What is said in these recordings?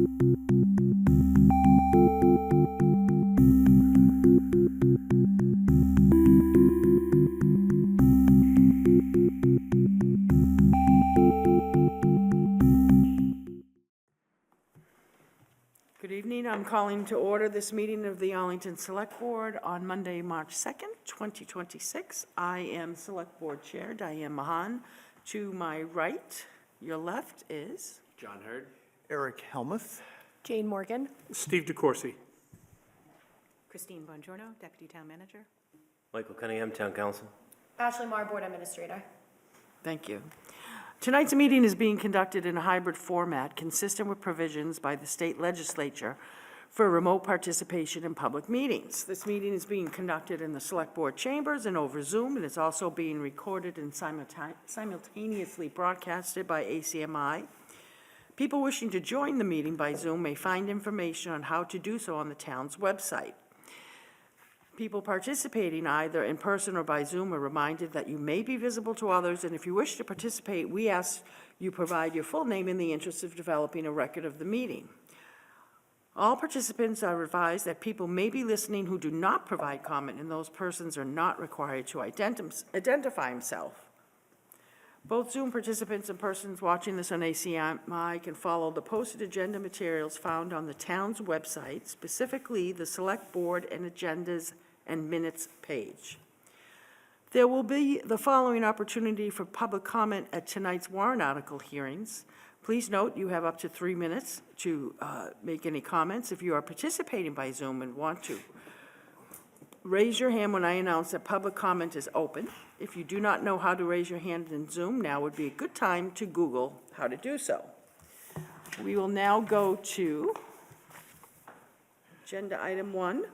Good evening. I'm calling to order this meeting of the Arlington Select Board on Monday, March 2nd, 2026. I am Select Board Chair Diane Mahan. To my right, your left is John Hurd. Eric Helmuth. Jane Morgan. Steve DeCourcy. Christine Bongiorno, Deputy Town Manager. Michael Cunningham, Town Council. Ashley Marr, Board Administrator. Thank you. Tonight's meeting is being conducted in a hybrid format consistent with provisions by the state legislature for remote participation in public meetings. This meeting is being conducted in the Select Board chambers and over Zoom, and it's also being recorded and simultaneously broadcasted by ACMi. People wishing to join the meeting by Zoom may find information on how to do so on the town's website. People participating either in person or by Zoom are reminded that you may be visible to others, and if you wish to participate, we ask you provide your full name in the interest of developing a record of the meeting. All participants are advised that people may be listening who do not provide comment, and those persons are not required to identify themselves. Both Zoom participants and persons watching this on ACMi can follow the posted agenda materials found on the town's website, specifically the Select Board and Agendas and Minutes page. There will be the following opportunity for public comment at tonight's warrant article hearings. Please note you have up to 3 minutes to make any comments. If you are participating by Zoom and want to, raise your hand when I announce that public comment is open. If you do not know how to raise your hand in Zoom, now would be a good time to Google how to do so. We will now go to agenda item 1,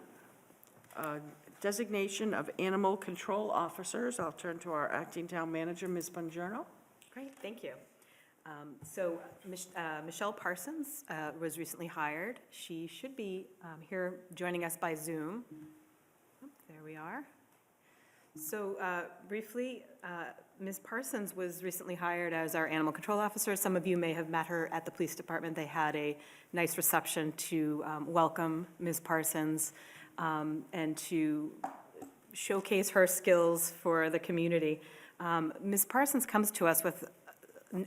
designation of animal control officers. I'll turn to our acting town manager, Ms. Bongiorno. Great, thank you. Michelle Parsons was recently hired. She should be here joining us by Zoom. There we are. So briefly, Ms. Parsons was recently hired as our animal control officer. Some of you may have met her at the police department. They had a nice reception to welcome Ms. Parsons and to showcase her skills for the community. Ms. Parsons comes to us with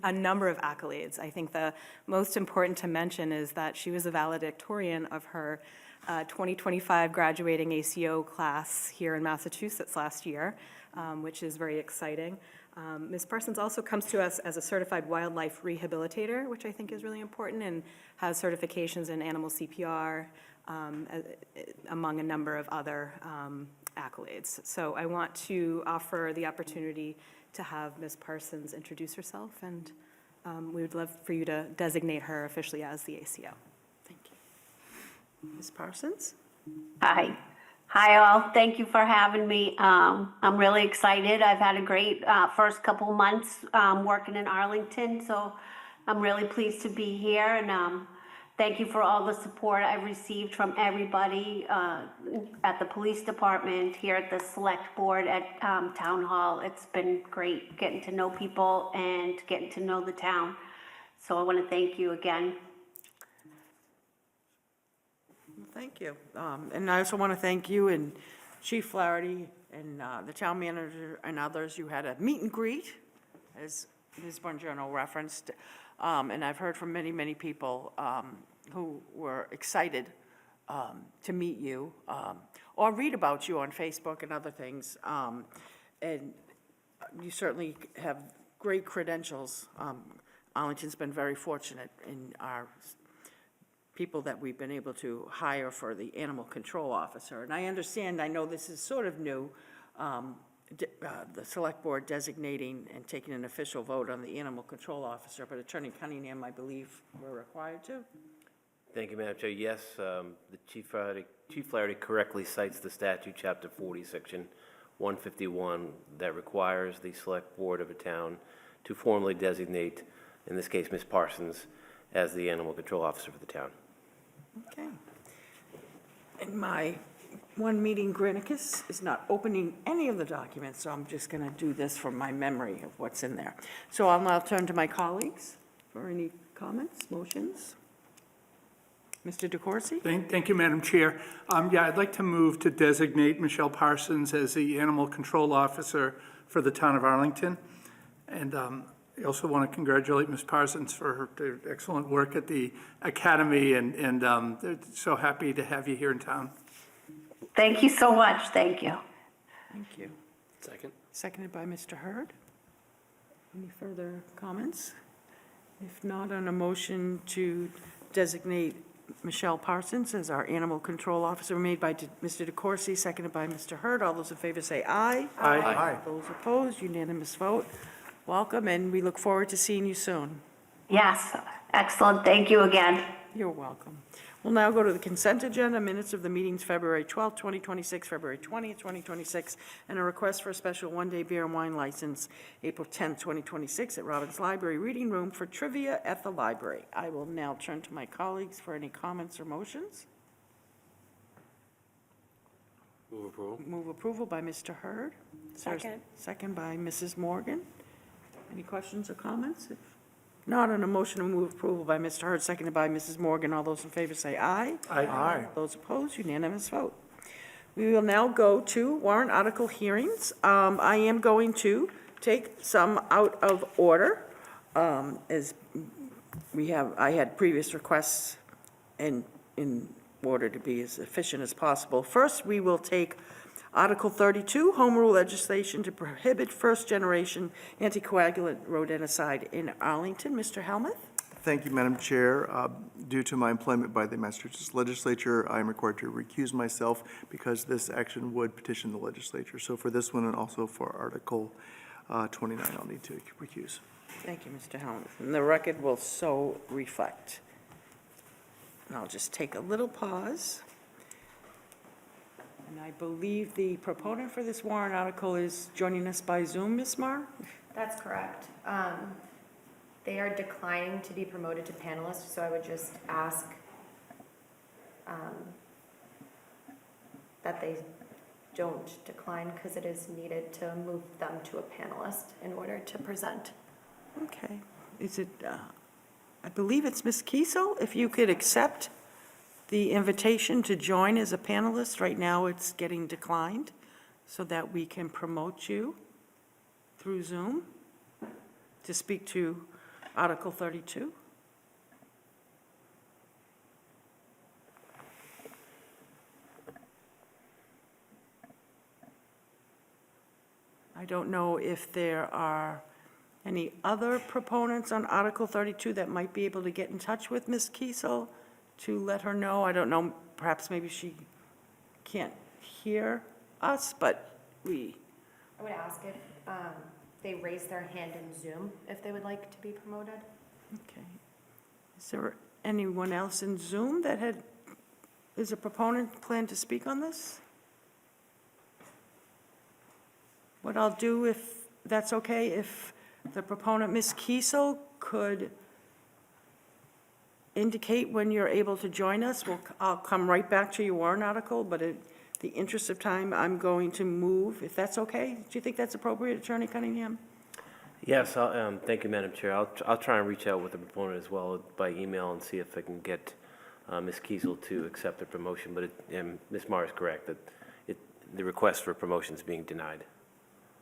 a number of accolades. I think the most important to mention is that she was a valedictorian of her 2025 graduating ACO class here in Massachusetts last year, which is very exciting. Ms. Parsons also comes to us as a certified wildlife rehabilitator, which I think is really important, and has certifications in animal CPR, among a number of other accolades. So I want to offer the opportunity to have Ms. Parsons introduce herself, and we would love for you to designate her officially as the ACO. Thank you. Ms. Parsons? Hi. Hi, all. Thank you for having me. I'm really excited. I've had a great first couple months working in Arlington, so I'm really pleased to be here, and thank you for all the support I've received from everybody at the police department, here at the select board, at town hall. It's been great getting to know people and getting to know the town. So I want to thank you again. Thank you. And I also want to thank you and Chief Flaherty and the town manager and others. You had a meet and greet, as Ms. Bongiorno referenced. And I've heard from many, many people who were excited to meet you or read about you on Facebook and other things. And you certainly have great credentials. Arlington's been very fortunate in our people that we've been able to hire for the animal control officer. And I understand, I know this is sort of new, the select board designating and taking an official vote on the animal control officer, but Attorney Cunningham, I believe, we're required to. Thank you, Madam Chair. Yes, the Chief Flaherty correctly cites the statute, Chapter 40, Section 151, that requires the select board of a town to formally designate, in this case, Ms. Parsons, as the animal control officer for the town. Okay. And my one meeting, Granicus, is not opening any of the documents, so I'm just going to do this from my memory of what's in there. So I'll now turn to my colleagues for any comments, motions. Mr. DeCoursey? Thank you, Madam Chair. Yeah, I'd like to move to designate Michelle Parsons as the Animal Control Officer for the town of Arlington. And I also want to congratulate Ms. Parsons for her excellent work at the Academy, and they're so happy to have you here in town. Thank you so much. Thank you. Thank you. Second. Seconded by Mr. Hurd. Any further comments? If not, on a motion to designate Michelle Parsons as our Animal Control Officer, made by Mr. DeCoursey, seconded by Mr. Hurd. All those in favor say aye. Aye. Those opposed, unanimous vote. Welcome, and we look forward to seeing you soon. Yes, excellent. Thank you again. You're welcome. We'll now go to the consent agenda, minutes of the meetings February 12th, 2026, February 20th, 2026, and a request for a special one-day beer and wine license, April 10th, 2026, at Robbins Library Reading Room for trivia at the library. I will now turn to my colleagues for any comments or motions. Move approval. Move approval by Mr. Hurd. Second. Second by Mrs. Morgan. Any questions or comments? If not, on a motion to move approval by Mr. Hurd, seconded by Mrs. Morgan. All those in favor say aye. Aye. Those opposed, unanimous vote. We will now go to warrant article hearings. I am going to take some out of order, as I had previous requests in order to be as efficient as possible. First, we will take Article 32, Home Rule legislation to prohibit first-generation anticoagulant rodenticide in Arlington. Mr. Helmuth? Thank you, Madam Chair. Due to my employment by the Massachusetts Legislature, I am required to recuse myself because this action would petition the legislature. So for this one and also for Article 29, I'll need to recuse. Thank you, Mr. Helmuth. And the record will so reflect. And I'll just take a little pause. And I believe the proponent for this warrant article is joining us by Zoom, Ms. Marr? That's correct. They are declining to be promoted to panelists, so I would just ask that they don't decline, because it is needed to move them to a panelist in order to present. Okay. Is it, I believe it's Ms. Kiesel, if you could accept the invitation to join as a panelist. Right now, it's getting declined, so that we can promote you through Zoom to speak to Article 32. I don't know if there are any other proponents on Article 32 that might be able to get in touch with Ms. Kiesel to let her know. I don't know, perhaps maybe she can't hear us, but I would ask if they raise their hand in Zoom if they would like to be promoted. okay. Is there anyone else in Zoom that is a proponent plan to speak on this? What I'll do, if that's okay, if the proponent, Ms. Kiesel, could indicate when you're able to join us. I'll come right back to your warrant article, but in the interest of time, I'm going to move, if that's okay. Do you think that's appropriate, Attorney Cunningham? Yes, thank you, Madam Chair. I'll try and reach out with the proponent as well by email and see if I can get Ms. Kiesel to accept the promotion. But Ms. Marr is correct that the request for promotion is being denied.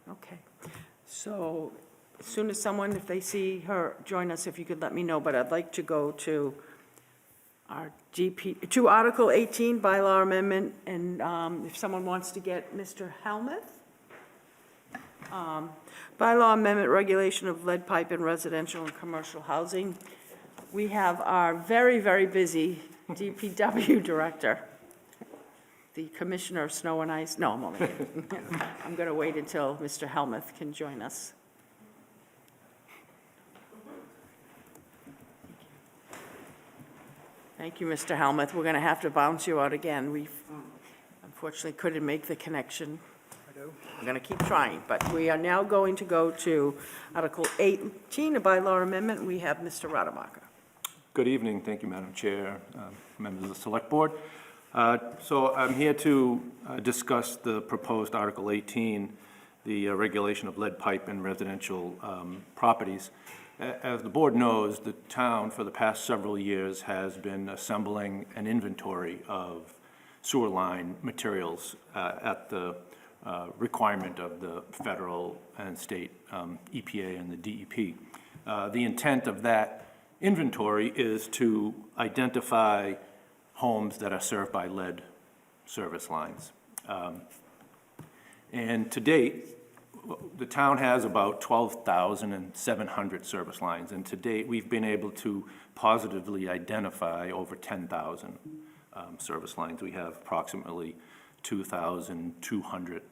Okay. So as soon as someone, if they see her join us, if you could let me know, but I'd like to go to our to Article 18, bylaw amendment, and if someone wants to get Mr. Helmuth. Bylaw amendment, regulation of lead pipe in residential and commercial housing. We have our very, very busy DPW director, the Commissioner of Snow and Ice. No, I'm only kidding. I'm going to wait until Mr. Helmuth can join us. Thank you, Mr. Helmuth. We're going to have to bounce you out again. We unfortunately couldn't make the connection. We're going to keep trying, but we are now going to go to Article 18, a bylaw amendment. We have Mr. Rademacher. Good evening. Thank you, Madam Chair, members of the Select Board. So I'm here to discuss the proposed Article 18, the regulation of lead pipe in residential properties. As the board knows, the town for the past several years has been assembling an inventory of sewer line materials at the requirement of the federal and state EPA and the DEP. The intent of that inventory is to identify homes that are served by lead service lines. And to date, the town has about 12,700 service lines, and to date, we've been able to positively identify over 10,000 service lines. We have approximately 2,200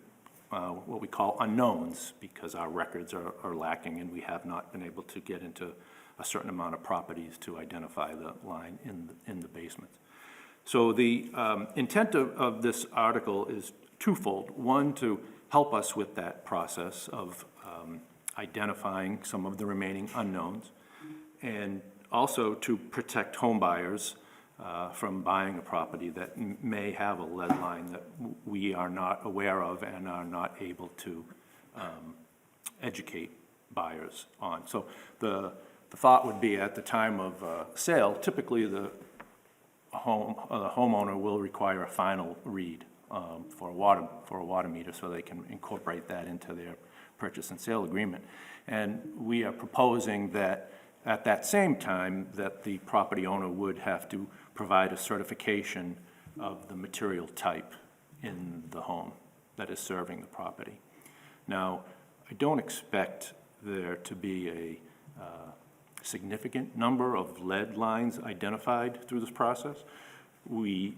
what we call unknowns, because our records are lacking and we have not been able to get into a certain amount of properties to identify the line in the basement. So the intent of this article is twofold. One, to help us with that process of identifying some of the remaining unknowns, and also to protect home buyers from buying a property that may have a lead line that we are not aware of and are not able to educate buyers on. So the thought would be, at the time of sale, typically the homeowner will require a final read for a water meter, so they can incorporate that into their purchase and sale agreement. And we are proposing that at that same time, that the property owner would have to provide a certification of the material type in the home that is serving the property. Now, I don't expect there to be a significant number of lead lines identified through this process. We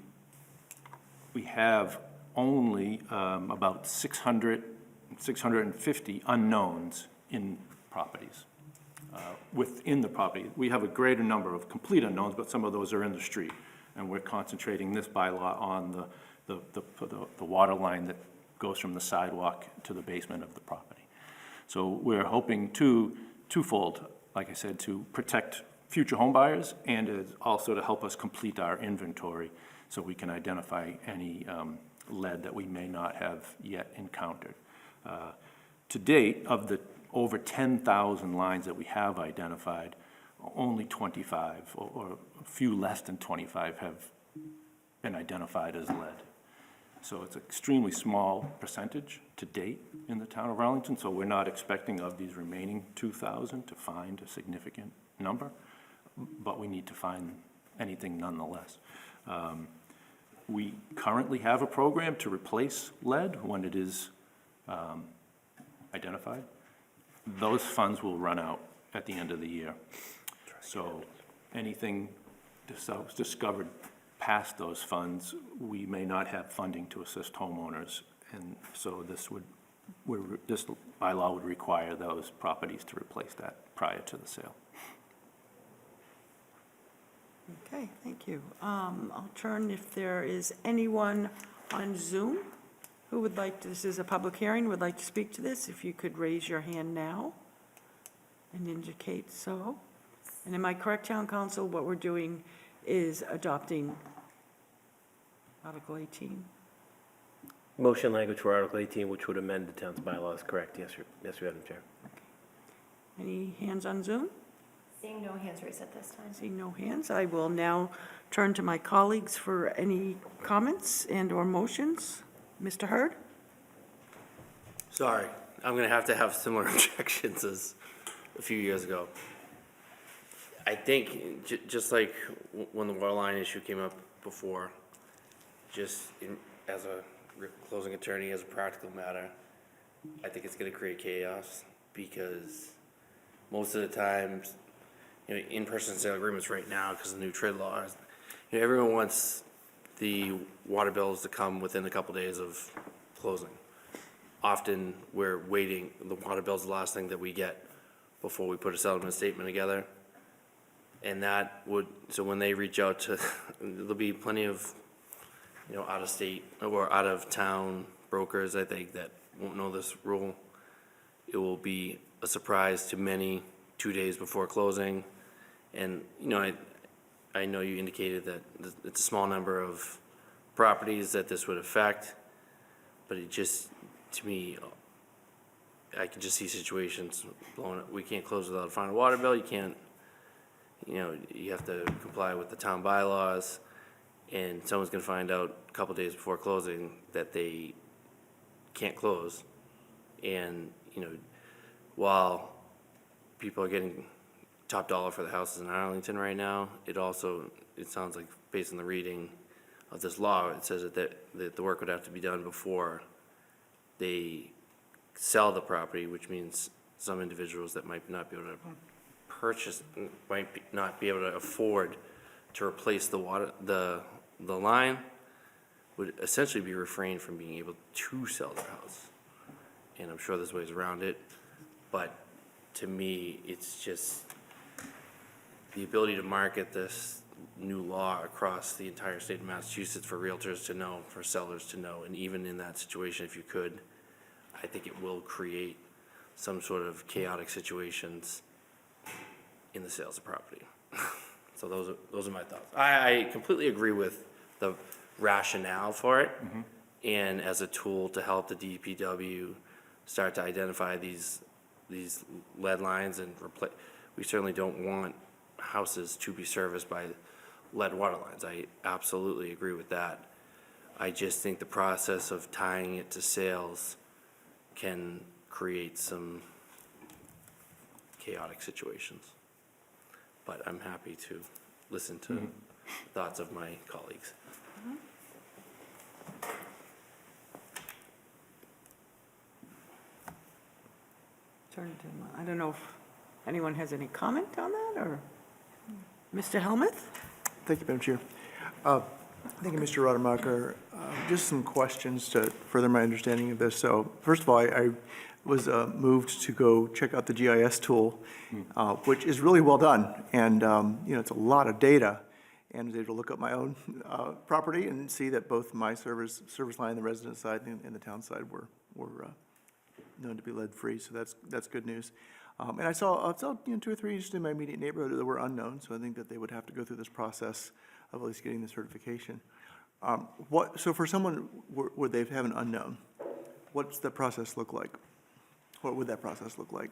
have only about 650 unknowns in properties. Within the property, we have a greater number of complete unknowns, but some of those are in the street. And we're concentrating this bylaw on the water line that goes from the sidewalk to the basement of the property. So we're hoping twofold, like I said, to protect future home buyers, and also to help us complete our inventory so we can identify any lead that we may not have yet encountered. To date, of the over 10,000 lines that we have identified, only 25 or a few less than 25 have been identified as lead. So it's an extremely small percentage to date in the town of Arlington, so we're not expecting of these remaining 2,000 to find a significant number, but we need to find anything nonetheless. We currently have a program to replace lead when it is identified. Those funds will run out at the end of the year. So anything discovered past those funds, we may not have funding to assist homeowners. And so this bylaw would require those properties to replace that prior to the sale. Okay, thank you. I'll turn, if there is anyone on Zoom who would like to, this is a public hearing, would like to speak to this, if you could raise your hand now and indicate so. And am I correct, Town Council, what we're doing is adopting Article 18? Motion language for Article 18, which would amend the town's bylaws, correct? Yes, Madam Chair. Any hands on Zoom? Seeing no hands raised at this time. Seeing no hands, I will now turn to my colleagues for any comments and/or motions. Mr. Hurd? Sorry, I'm going to have similar objections as a few years ago. I think, just like when the water line issue came up before, as a closing attorney, as a practical matter, I think it's going to create chaos, because most of the times, in-person sale agreements right now, because of the new trade laws, everyone wants the water bills to come within a couple days of closing. Often, we're waiting, the water bill's the last thing that we get before we put a settlement statement together. And that would, so when they reach out to, there'll be plenty of, out-of-state or out-of-town brokers, I think, that won't know this rule. It will be a surprise to many 2 days before closing. And, I know you indicated that it's a small number of properties that this would affect, but it just, to me, I can just see situations blowing up. We can't close without a final water bill. You can't, you have to comply with the town bylaws. And someone's gonna find out a couple days before closing that they can't close. And, while people are getting top dollar for the houses in Arlington right now, it sounds like, based on the reading of this law, it says that the work would have to be done before they sell the property, which means some individuals that might not be able to purchase, not be able to afford to replace the line, would essentially be refrained from being able to sell their house. And I'm sure there's ways around it, but to me, it's just the ability to market this new law across the entire state of Massachusetts for realtors to know, for sellers to know, and even in that situation, if you could, I think it will create some sort of chaotic situations in the sales of property. So those are my thoughts. I completely agree with the rationale for it, and as a tool to help the DPW start to identify these lead lines and replace. We certainly don't want houses to be serviced by lead water lines. I absolutely agree with that. I just think the process of tying it to sales can create some chaotic situations. But I'm happy to listen to thoughts of my colleagues. I don't know if anyone has any comment on that, or Mr. Helmuth? Thank you, Madam Chair. Thank you, Mr. Rademacher. Just some questions to further my understanding of this. So first of all, I was moved to go check out the GIS tool, which is really well done. And, it's a lot of data. And I was able to look up my own property and see that both my service line, the resident side and the town side were known to be lead-free. So that's good news. And I saw 2 or 3 just in my immediate neighborhood that were unknown. So I think that they would have to go through this process of at least getting the certification. So for someone where they have an unknown, what's the process look like? What would that process look like?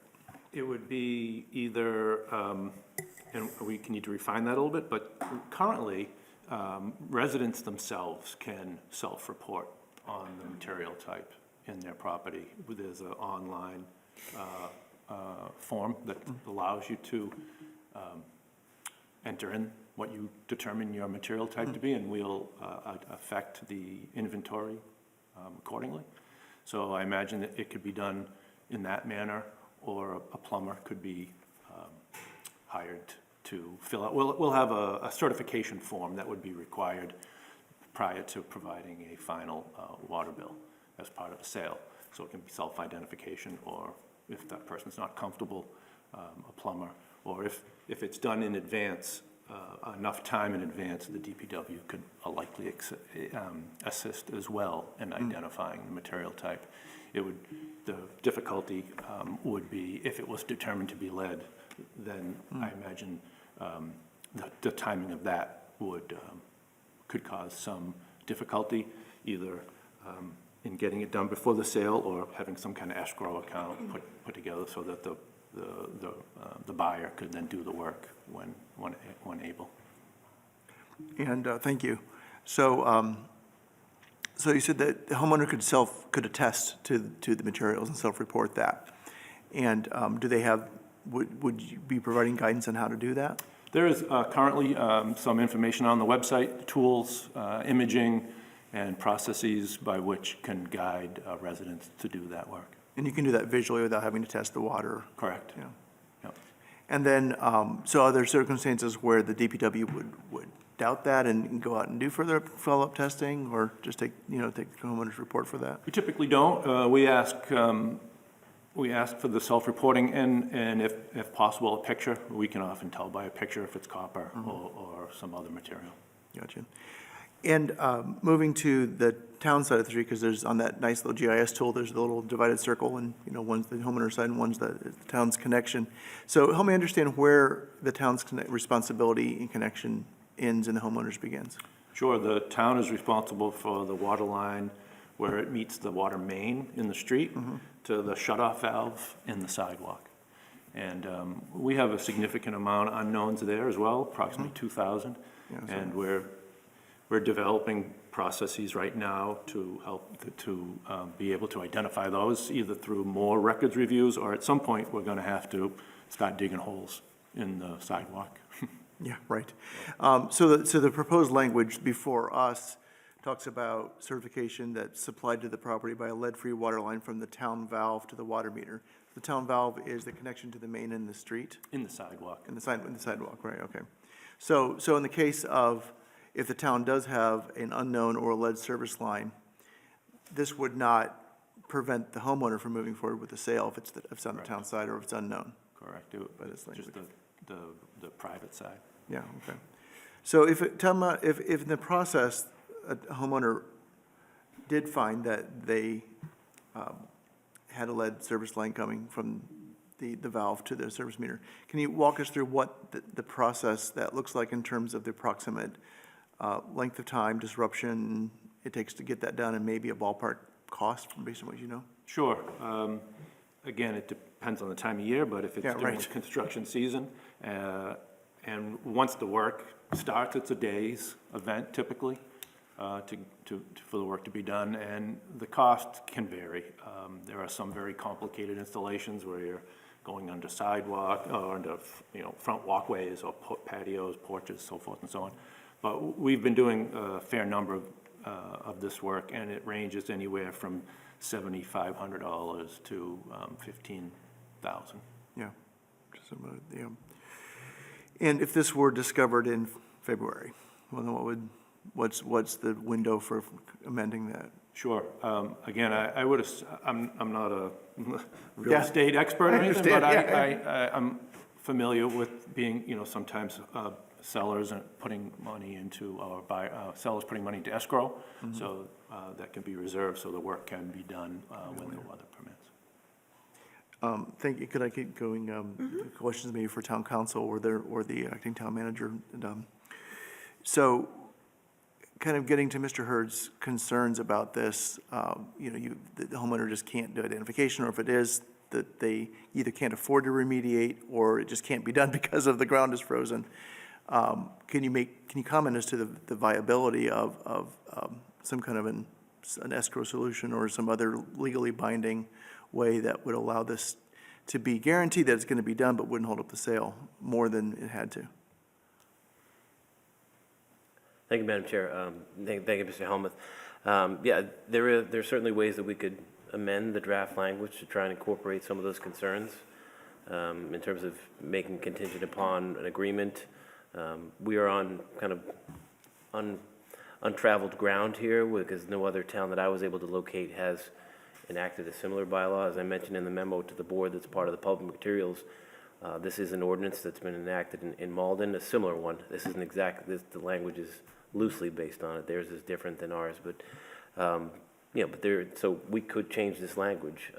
It would be either, and we can need to refine that a little bit, but currently, residents themselves can self-report on the material type in their property. There's an online form that allows you to enter in what you determine your material type to be, and we'll affect the inventory accordingly. So I imagine that it could be done in that manner, or a plumber could be hired to fill out. We'll have a certification form that would be required prior to providing a final water bill as part of a sale. So it can be self-identification, or if that person's not comfortable, a plumber, or if it's done in advance, enough time in advance, the DPW could likely assist as well in identifying the material type. The difficulty would be if it was determined to be lead, then I imagine the timing of that could cause some difficulty, either in getting it done before the sale or having some kind of escrow account put together so that the buyer could then do the work when able. And thank you. So you said that the homeowner could attest to the materials and self-report that. And would you be providing guidance on how to do that? There is currently some information on the website, tools, imaging, and processes by which can guide residents to do that work. And you can do that visually without having to test the water? Correct. Yeah. Yep. And then, so are there circumstances where the DPW would doubt that and go out and do further follow-up testing, or just take the homeowner's report for that? We typically don't. We ask for the self-reporting, and if possible, a picture. We can often tell by a picture if it's copper or some other material. Gotcha. And moving to the town side of the street, because there's on that nice little GIS tool, there's the little divided circle, and one's the homeowner side and one's the town's connection. So help me understand where the town's responsibility and connection ends and the homeowner's begins. Sure, the town is responsible for the water line where it meets the water main in the street to the shut-off valve in the sidewalk. And we have a significant amount of unknowns there as well, approximately 2,000. And we're developing processes right now to help to be able to identify those, either through more records reviews, or at some point, we're gonna have to start digging holes in the sidewalk. Yeah, right. So the proposed language before us talks about certification that's supplied to the property by a lead-free water line from the town valve to the water meter. The town valve is the connection to the main in the street? In the sidewalk. In the sidewalk, right, okay. So in the case of, if the town does have an unknown or a lead service line, this would not prevent the homeowner from moving forward with the sale if it's on the town side or if it's unknown? Correct. By this Just language. the private side. Yeah, okay. So if in the process, a homeowner did find that they had a lead service line coming from the valve to the service meter, can you walk us through what the process that looks like in terms of the approximate length of time, disruption it takes to get that done, and maybe a ballpark cost based on what you know? Sure. Again, it depends on the time of year, but if it's Yeah, during right. construction season, and once the work starts, it's a day's event typically, for the work to be done, and the cost can vary. There are some very complicated installations where you're going under sidewalk, or under, front walkways, or patios, porches, so forth and so on. But we've been doing a fair number of this work, and it ranges anywhere from $7,500 to $15,000. Yeah. And if this were discovered in February, well, then what's the window for amending that? Sure. Again, I'm not a real Yeah. estate expert or I anything, but understand, I'm familiar with being, sometimes sellers are putting money into, or sellers putting money into escrow, so that can be reserved, so the work can be done when the weather permits. Thank you. Could I keep going? Questions maybe for town council or the acting town manager. So kind of getting to Mr. Hurd's concerns about this, the homeowner just can't do identification, or if it is, that they either can't afford to remediate or it just can't be done because of the ground is frozen. Can you comment as to the viability of some kind of an escrow solution or some other legally binding way that would allow this to be guaranteed that it's going to be done but wouldn't hold up the sale more than it had to? Thank you, Madam Chair. Thank you, Mr. Helmuth. Yeah, there are certainly ways that we could amend the draft language to try and incorporate some of those concerns in terms of making contingent upon an agreement. We are on kind of untraveled ground here because no other town that I was able to locate has enacted a similar bylaw. As I mentioned in the memo to the board that's part of the public materials, this is an ordinance that's been enacted in Malden, a similar one. This isn't the language is loosely based on it. Theirs is different than ours, but so we could change this language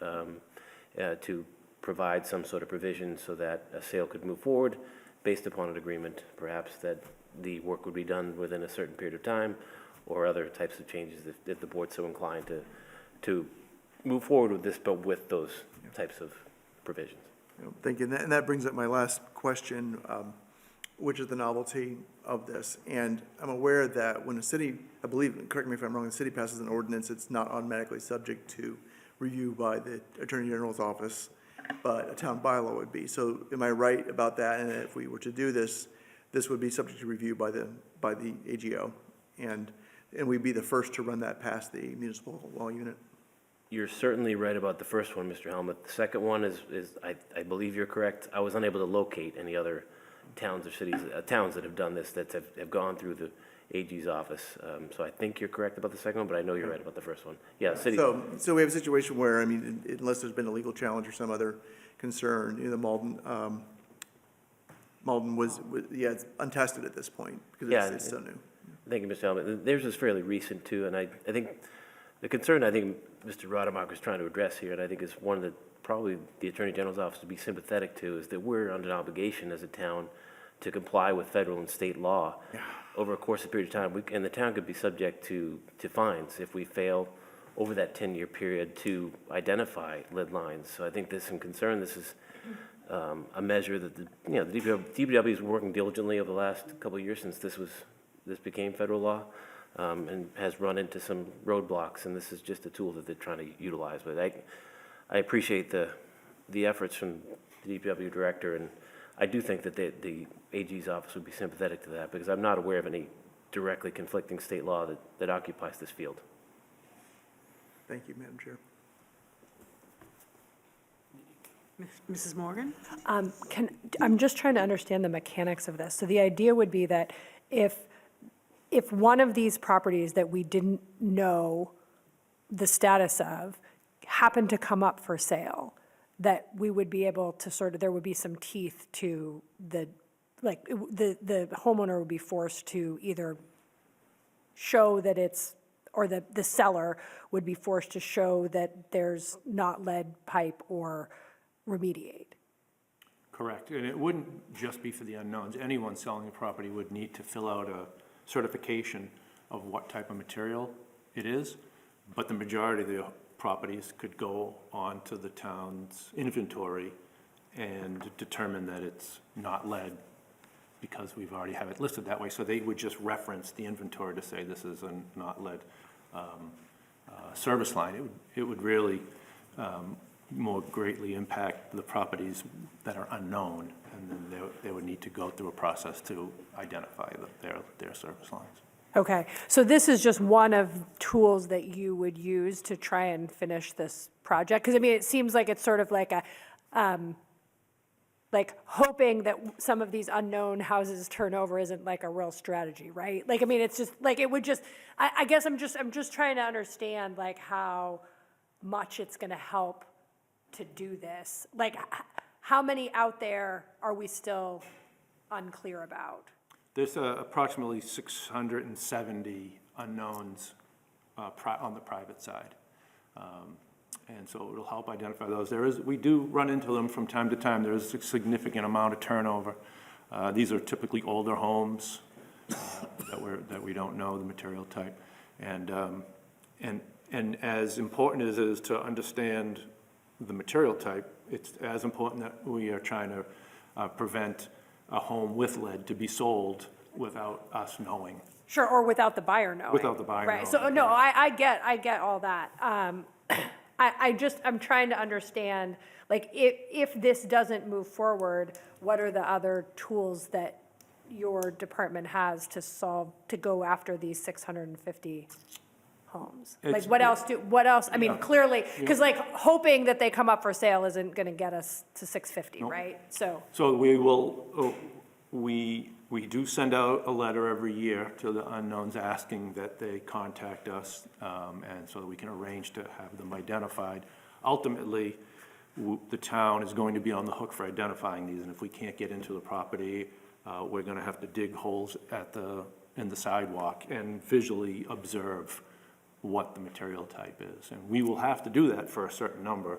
to provide some sort of provision so that a sale could move forward based upon an agreement, perhaps that the work would be done within a certain period of time, or other types of changes if the board's so inclined to move forward with this, but with those types of provisions. Thank you. And that brings up my last question, which is the novelty of this. And I'm aware that when a city, I believe, correct me if I'm wrong, the city passes an ordinance, it's not automatically subject to review by the Attorney General's office, but a town bylaw would be. So am I right about that? And if we were to do this, this would be subject to review by the AGO, and we'd be the first to run that past the municipal law unit? You're certainly right about the first one, Mr. Helmuth. The second one is I believe you're correct. I was unable to locate any other towns or cities, towns that have done this, that have gone through the AG's office. So I think you're correct about the second one, but I know you're right about the first one. Yeah, city. So we have a situation where, unless there's been a legal challenge or some other concern, the Malden was it's untested at this point because it's so new. Thank you, Mr. Helmuth. Theirs is fairly recent too, and I think the concern Mr. Rademacher is trying to address here, and I think is one that probably the Attorney General's office would be sympathetic to, is that we're under an obligation as a town to comply with federal and state law over a course of a period of time. And the town could be subject to fines if we fail over that 10-year period to identify lead lines. So I think there's some concern. This is a measure that the DPW is working diligently over the last couple of years since this became federal law, and has run into some roadblocks, and this is just a tool that they're trying to utilize. But I appreciate the efforts from the DPW director, and I do think that the AG's office would be sympathetic to that, because I'm not aware of any directly conflicting state law that occupies this field. Thank you, Madam Chair. Mrs. Morgan? I'm just trying to understand the mechanics of this. So the idea would be that if one of these properties that we didn't know the status of happened to come up for sale, that we would be able to there would be some teeth to the homeowner would be forced to either show that it's, or the seller would be forced to show that there's not lead pipe or remediate. Correct, and it wouldn't just be for the unknowns. Anyone selling a property would need to fill out a certification of what type of material it is, but the majority of the properties could go onto the town's inventory and determine that it's not lead because we've already have it listed that way. So they would just reference the inventory to say this is a not lead service line. It would really more greatly impact the properties that are unknown, and then they would need to go through a process to identify their service lines. Okay, so this is just one of tools that you would use to try and finish this project? Because, I mean, it seems like it's sort of like a, like hoping that some of these unknown houses turn over isn't like a real strategy, right? Like, I mean, it's just, like, it would just, I guess I'm just trying to understand, like, how much it's gonna help to do this. Like, how many out there are we still unclear about? There's approximately 670 unknowns on the private side. And so it'll help identify those. We do run into them from time to time. There is a significant amount of turnover. These are typically older homes that we don't know the material type. And as important as it is to understand the material type, it's as important that we are trying to prevent a home with lead to be sold without us knowing. Sure, or without the buyer knowing. Without the buyer knowing. Right, so, no, I get all that. I'm trying to understand, like, if this doesn't move forward, what are the other tools that your department has to go after these 650 homes? Like, what else, I mean, clearly, because like, hoping that they come up for sale isn't gonna get us to 650, right? So we will, we do send out a letter every year to the unknowns asking that they contact us, and so that we can arrange to have them identified. Ultimately, the town is going to be on the hook for identifying these, and if we can't get into the property, we're gonna have to dig holes in the sidewalk and visually observe what the material type is. And we will have to do that for a certain number,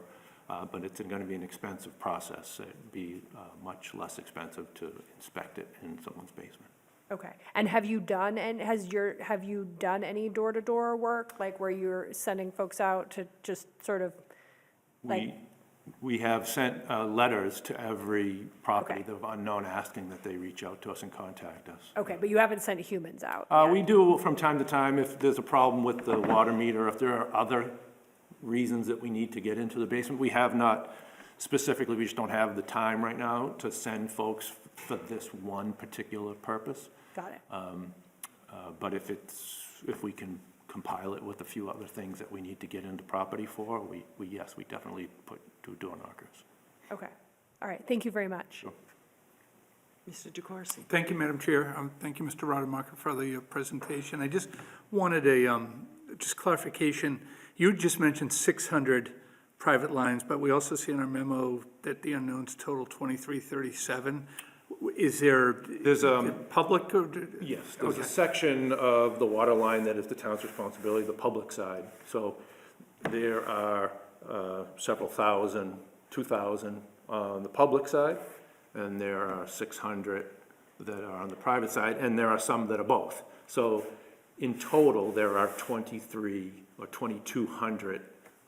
but it's going to be an expensive process. It'd be much less expensive to inspect it in someone's basement. okay, and have you done any door-to-door work, like where you're sending folks out to just sort of, like? We have sent letters to every property Okay. of unknown asking that they reach out to us and contact us. Okay, but you haven't sent humans out? We do from time to time if there's a problem with the water meter, if there are other reasons that we need to get into the basement. We have not specifically, we just don't have the time right now to send folks for this one particular purpose. Got it. But if we can compile it with a few other things that we need to get into property for, yes, we definitely do door knockers. Okay, all right, thank you very much. Sure. Mr. DeCoursey? Thank you, Madam Chair. Thank you, Mr. Rademacher, for the presentation. I just wanted a just clarification. You just mentioned 600 private lines, but we also see in our memo that the unknowns total 2337. Is there's public? Or, Yes, there's a section of the water line that is the town's responsibility, the public side. So there are several thousand, 2,000 on the public side, and there are 600 that are on the private side, and there are some that are both. So in total, there are 23 or 2,200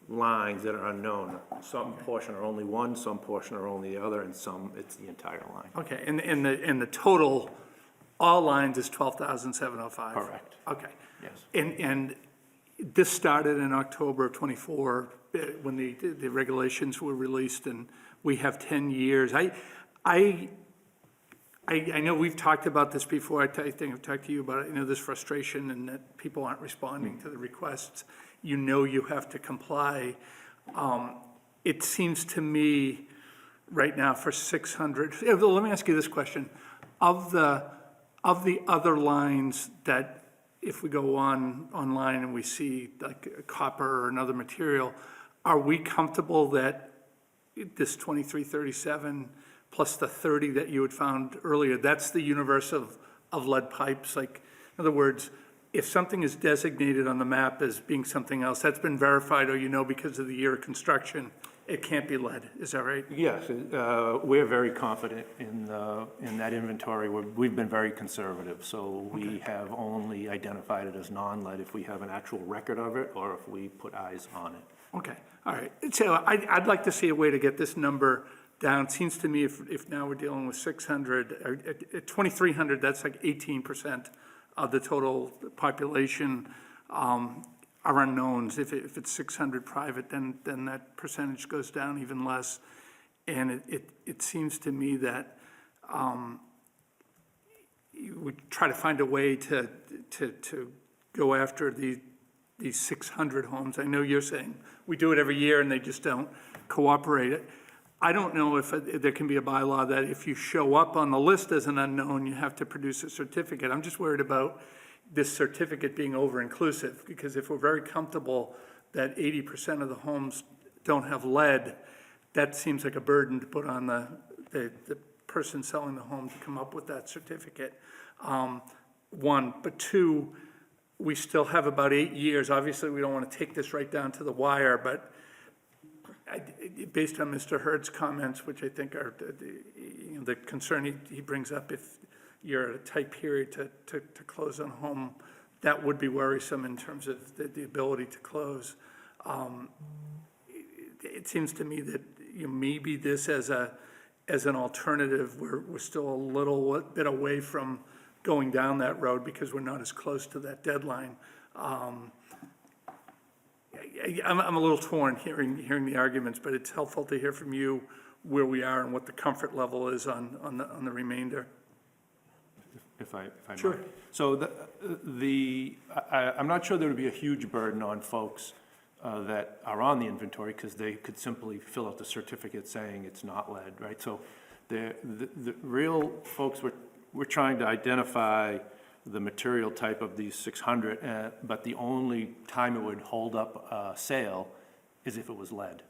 lines that are unknown. Some portion are only one, some portion are only the other, and some, it's the entire line. Okay, and the total, all lines is 12,705? Correct. Okay. Yes. And this started in October of '24, when the regulations were released, and we have 10 years. I know we've talked about this before. I think I've talked to you about it. You know, this frustration and that people aren't responding to the requests. You know you have to comply. It seems to me right now for 600, let me ask you this question. Of the other lines that, if we go online and we see like copper or another material, are we comfortable that this 2337 plus the 30 that you had found earlier, that's the universe of lead pipes? Like, in other words, if something is designated on the map as being something else, that's been verified, or you know because of the year of construction, it can't be lead, is that right? Yes, we're very confident in that inventory. We've been very conservative, so we have only identified it as non-lead if we have an actual record of it or if we put eyes on it. Okay, all right. So I'd like to see a way to get this number down. It seems to me if now we're dealing with 600, or at 2,300, that's like 18% of the total population are unknowns. If it's 600 private, then that percentage goes down even less. And it seems to me that you would try to find a way to go after these 600 homes. I know you're saying we do it every year and they just don't cooperate. I don't know if there can be a bylaw that if you show up on the list as an unknown, you have to produce a certificate. I'm just worried about this certificate being over-inclusive, because if we're very comfortable that 80% of the homes don't have lead, that seems like a burden to put on the person selling the home to come up with that certificate. One, but two, we still have about 8 years. Obviously, we don't want to take this right down to the wire, but based on Mr. Hurd's comments, which I think are the concern he brings up, if you're at a tight period to close on a home, that would be worrisome in terms of the ability to close. It seems to me that maybe this as an alternative, we're still a little bit away from going down that road because we're not as close to that deadline. I'm a little torn hearing the arguments, but it's helpful to hear from you where we are and what the comfort level is on the remainder. If I might. Sure. So I'm not sure there would be a huge burden on folks that are on the inventory, because they could simply fill out the certificate saying it's not lead, right? So the real folks, we're trying to identify the material type of these 600, but the only time it would hold up a sale is if it was lead.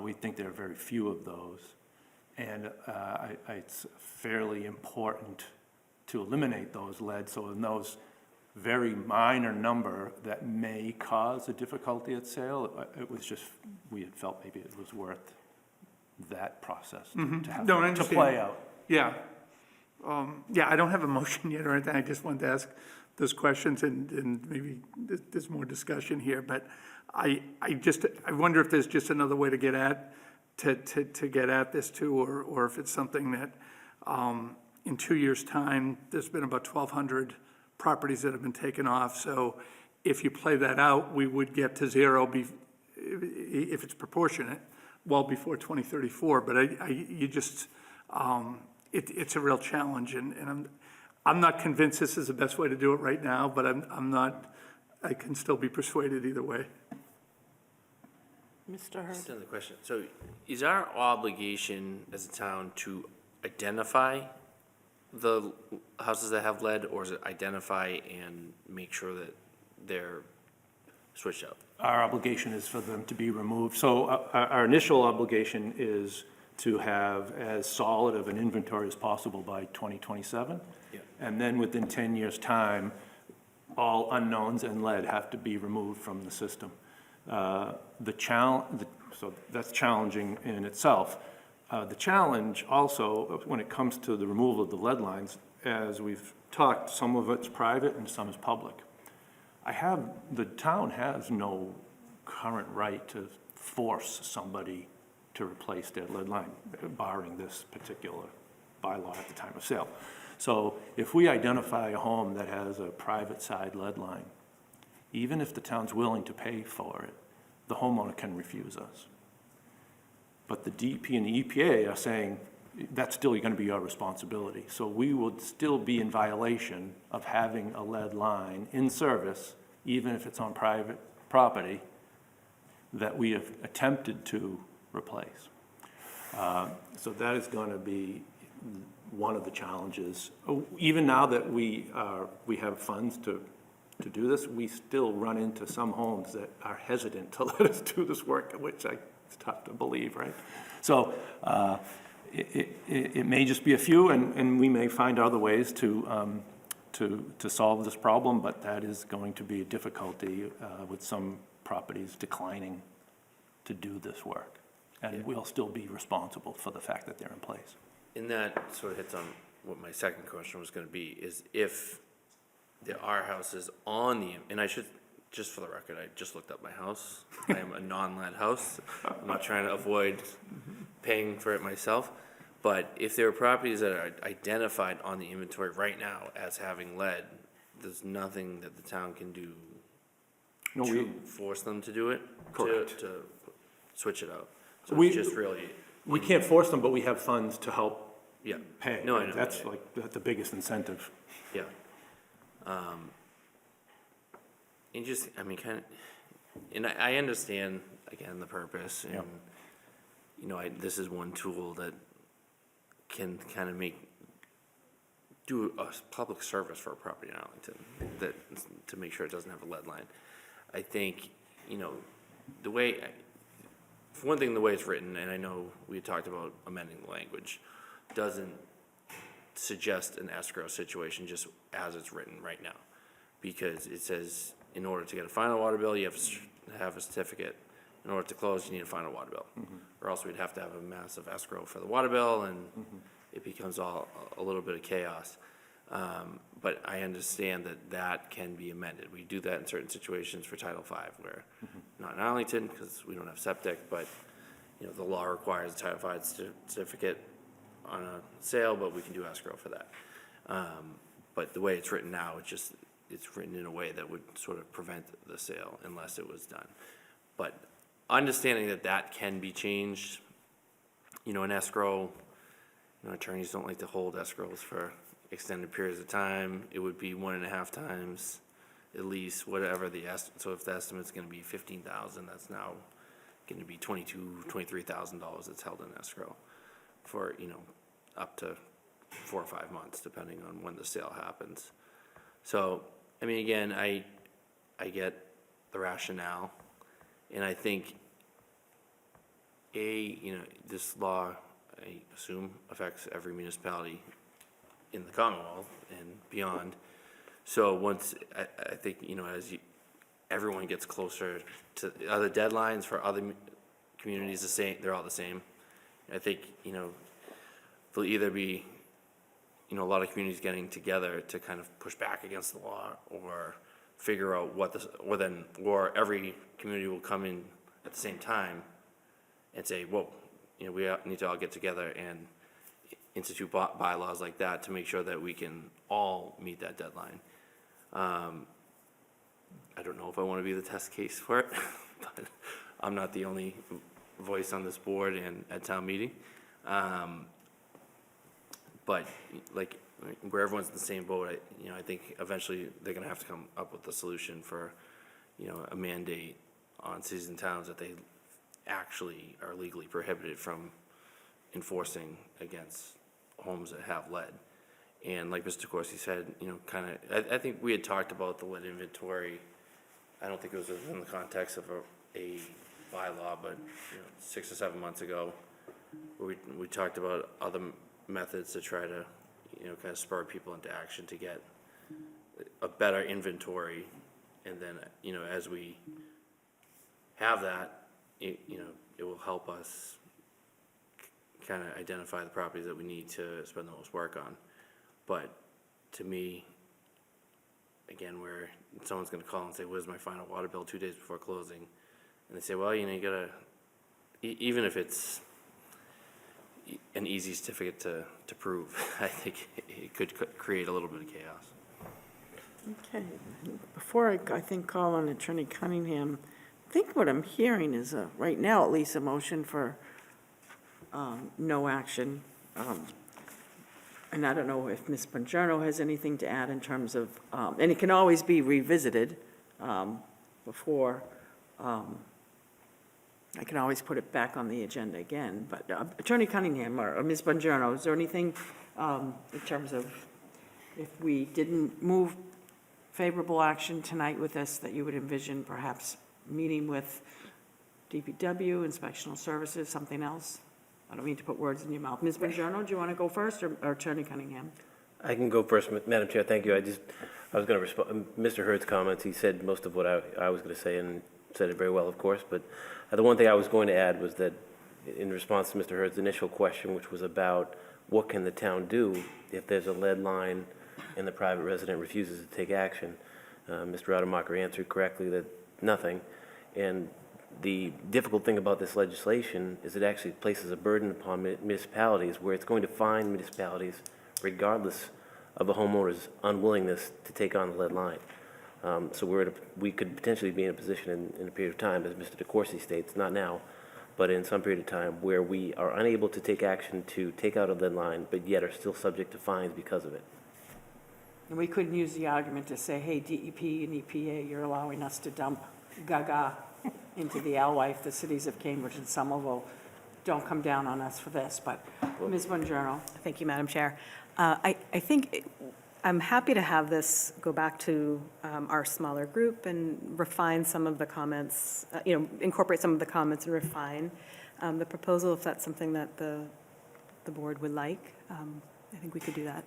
We think there are very few of those, and it's fairly important to eliminate those lead. So in those very minor number that may cause a difficulty at sale, it was just, we had felt maybe it was worth that process to have No, I to understand. play out. Yeah. I don't have a motion yet or anything. I just wanted to ask those questions, and maybe there's more discussion here. But I wonder if there's just another way to get at this too, or if it's something that in 2 years' time, there's been about 1,200 properties that have been taken off. So if you play that out, we would get to zero if it's proportionate, well before 2034. But it's a real challenge, and I'm not convinced this is the best way to do it right now, but I can still be persuaded either way. Mr. Hurd? Just another question. So is our obligation as a town to identify the houses that have lead, or is it identify and make sure that they're switched out? Our obligation is for them to be removed. So our initial obligation is to have as solid of an inventory as possible by 2027. Yeah. And then within 10 years' time, all unknowns and lead have to be removed from the system. So that's challenging in itself. The challenge also, when it comes to the removal of the lead lines, as we've talked, some of it's private and some is public. The town has no current right to force somebody to replace their lead line, barring this particular bylaw at the time of sale. So if we identify a home that has a private side lead line, even if the town's willing to pay for it, the homeowner can refuse us. But the DEP and the EPA are saying, that's still going to be your responsibility. So we would still be in violation of having a lead line in service, even if it's on private property, that we have attempted to replace. So that is going to be one of the challenges. Even now that we have funds to do this, we still run into some homes that are hesitant to let us do this work, which it's tough to believe, right? So it may just be a few, and we may find other ways to solve this problem, but that is going to be a difficulty with some properties declining to do this work. And we'll still be responsible for the fact that they're in place. And that sort of hits on what my second question was gonna be, is if there are houses on the, and I should, just for the record, I just looked up my house. I am a non-lead house. I'm not trying to avoid paying for it myself. But if there are properties that are identified on the inventory right now as having lead, there's nothing that the town can do No, to force them to do it? Correct. To switch it out? So We- it's just really, We can't force them, but we have funds to help yeah, pay. No, I know. That's like the biggest incentive. yeah. And just, I mean, kind of, and I understand, again, the purpose, and, Yep. you know, this is one tool that can kind of do a public service for a property in Arlington, that, to make sure it doesn't have a lead line. I think, you know, the way, for one thing, the way it's written, and I know we had talked about amending the language, doesn't suggest an escrow situation just as it's written right now. Because it says, in order to get a final water bill, you have to have a certificate. In order to close, you need a final water bill. Or else we'd have to have a massive escrow for the water bill, and it becomes all a little bit of chaos. But I understand that that can be amended. We do that in certain situations for Title V, where, not in Arlington, because we don't have septic, but, you know, the law requires a Title V certificate on a sale, but we can do escrow for that. But the way it's written now, it's written in a way that would sort of prevent the sale unless it was done. But understanding that that can be changed, you know, an escrow, you know, attorneys don't like to hold escrows for extended periods of time. It would be 1.5 times at least whatever so if the estimate's gonna be $15,000, that's now gonna be $23,000 that's held in escrow for, you know, up to 4 or 5 months, depending on when the sale happens. So, I mean, again, I get the rationale, and I think, you know, this law, I assume, affects every municipality in the Commonwealth and beyond. So once, I think, you know, everyone gets closer to, are the deadlines for other communities the same? They're all the same. I think, you know, there'll either be, you know, a lot of communities getting together to kind of push back against the law, or figure out or every community will come in at the same time and say, whoa, you know, we need to all get together and institute bylaws like that to make sure that we can all meet that deadline. I don't know if I want to be the test case for it, but I'm not the only voice on this board and at town meeting. But like, where everyone's in the same boat, you know, I think eventually they're gonna have to come up with a solution for, you know, a mandate on cities and towns that they actually are legally prohibited from enforcing against homes that have lead. And like Mr. Corsi said, you know, kind of, I think we had talked about the lead inventory. I don't think it was within the context of a bylaw, but, you know, 6 or 7 months ago, where we talked about other methods to try to, you know, kind of spur people into action to get a better inventory. And then, you know, as we have that, you know, it will help us kind of identify the properties that we need to spend the most work on. But to me, again, where someone's gonna call and say, where's my final water bill 2 days before closing? And they say, well, you know, you gotta, even if it's an easy certificate to prove, I think it could create a little bit of chaos. Okay, before I think call on Attorney Cunningham, I think what I'm hearing is, right now at least, a motion for no action. And I don't know if Ms. Bongiorno has anything to add in terms of, and it can always be revisited before, I can always put it back on the agenda again, but Attorney Cunningham or Ms. Bongiorno, is there anything in terms of if we didn't move favorable action tonight with this, that you would envision perhaps meeting with DPW, Inspectional Services, something else? I don't mean to put words in your mouth. Ms. Bongiorno, do you want to go first, or Attorney Cunningham? I can go first, Madam Chair, thank you. I was going to respond, Mr. Hurd's comments, he said most of what I was going to say, and said it very well, of course, but the one thing I was going to add was that in response to Mr. Hurd's initial question, which was about what can the town do if there's a lead line and the private resident refuses to take action, Mr. Rademacher answered correctly that nothing. And the difficult thing about this legislation is it actually places a burden upon municipalities where it's going to fine municipalities regardless of a homeowner's unwillingness to take on the lead line. So we could potentially be in a position in a period of time, as Mr. DeCourcy states, not now, but in some period of time, where we are unable to take action to take out a lead line, but yet are still subject to fines because of it. And we couldn't use the argument to say, hey, DEP and EPA, you're allowing us to dump gaga into the Alewife, the cities of Cambridge and Somerville. Don't come down on us for this, but Ms. Bongiorno. Thank you, Madam Chair. I think I'm happy to have this go back to our smaller group and refine some of the comments, incorporate some of the comments and refine the proposal, if that's something that the board would like. I think we could do that.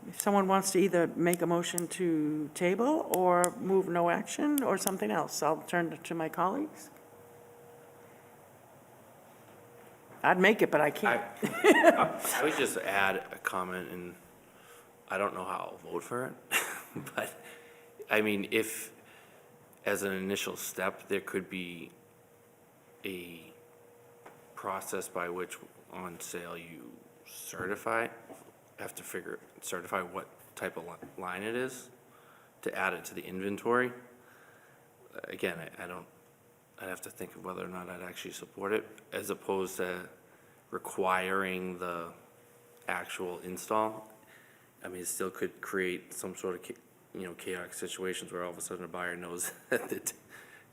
If someone wants to either make a motion to table or move no action or something else, I'll turn to my colleagues. I'd make it, but I can't. I would just add a comment, and I don't know how I'll vote for it, but, I mean, if, as an initial step, there could be a process by which on sale you certify what type of line it is, to add it to the inventory. Again, I'd have to think of whether or not I'd actually support it, as opposed to requiring the actual install. I mean, it still could create some sort of, chaotic situations where all of a sudden a buyer knows that they're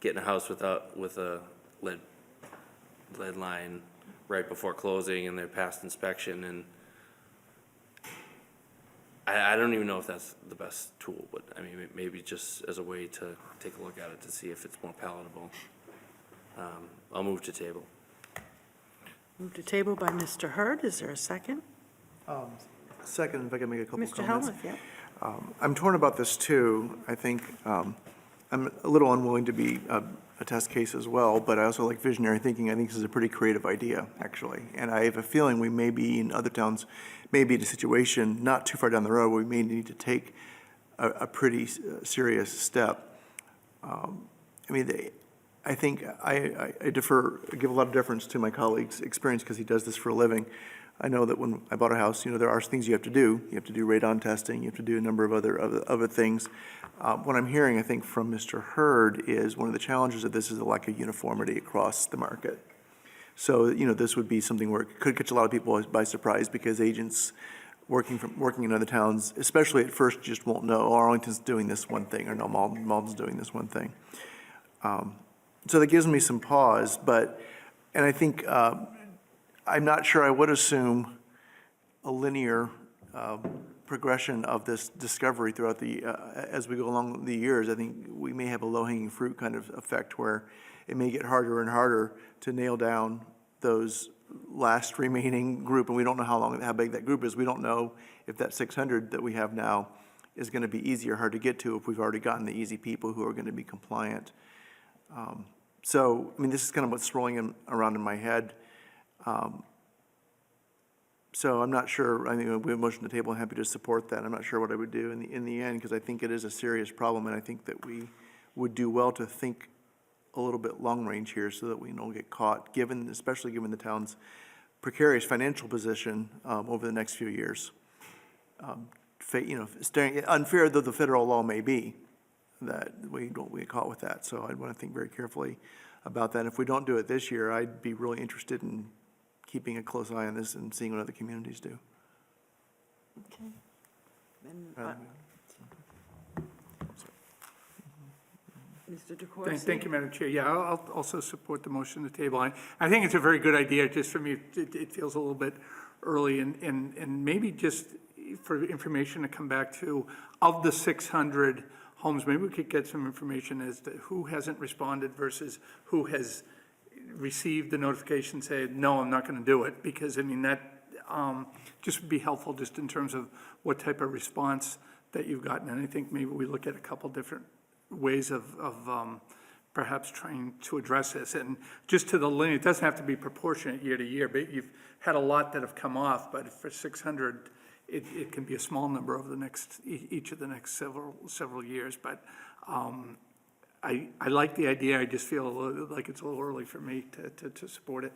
getting a house with a lead line right before closing, and they're past inspection, and I don't even know if that's the best tool, but I mean, maybe just as a way to take a look at it to see if it's more palatable. I'll move to table. Move to table by Mr. Hurd. Is there a second? Second, if I can make a couple Mr. comments. Helmuth, yeah. I'm torn about this too. I think I'm a little unwilling to be a test case as well, but I also like visionary thinking. I think this is a pretty creative idea, actually. And I have a feeling we may be in other towns, maybe in a situation not too far down the road where we may need to take a pretty serious step. I think I give a lot of deference to my colleague's experience because he does this for a living. I know that when I bought a house, there are things you have to do. You have to do radon testing. You have to do a number of other things. What I'm hearing, I think, from Mr. Hurd is one of the challenges of this is the lack of uniformity across the market. So, this would be something where it could catch a lot of people by surprise because agents working in other towns, especially at first, just won't know, Arlington's doing this one thing, or no, Malden's doing this one thing. So that gives me some pause, and I think, I'm not sure I would assume a linear progression of this discovery throughout as we go along the years. I think we may have a low-hanging fruit kind of effect where it may get harder and harder to nail down those last remaining group, and we don't know how big that group is. We don't know if that 600 that we have now is going to be easy or hard to get to if we've already gotten the easy people who are going to be compliant. So, this is kind of what's rolling around in my head. So I'm not sure, I think we have a motion to table, I'm happy to support that. I'm not sure what I would do in the end, because I think it is a serious problem, and I think that we would do well to think a little bit long range here so that we don't get caught, especially given the town's precarious financial position over the next few years. Unfair though the federal law may be, that we don't get caught with that. So I'd want to think very carefully about that. If we don't do it this year, I'd be really interested in keeping a close eye on this and seeing what other communities do. Okay. And, Mr. DeCoursey? Thank you, Madam Chair. Yeah, I'll also support the motion to table. I think it's a very good idea, just for me, it feels a little bit early, and maybe just for information to come back to, of the 600 homes, maybe we could get some information as to who hasn't responded versus who has received the notification saying, no, I'm not going to do it, because, I mean, that just would be helpful just in terms of what type of response that you've gotten. And I think maybe we look at a couple different ways of perhaps trying to address this. And just to the linear, it doesn't have to be proportionate year to year, but you've had a lot that have come off, but for 600, it can be a small number over the next, each of the next several years. But I like the idea. I just feel like it's a little early for me to support it.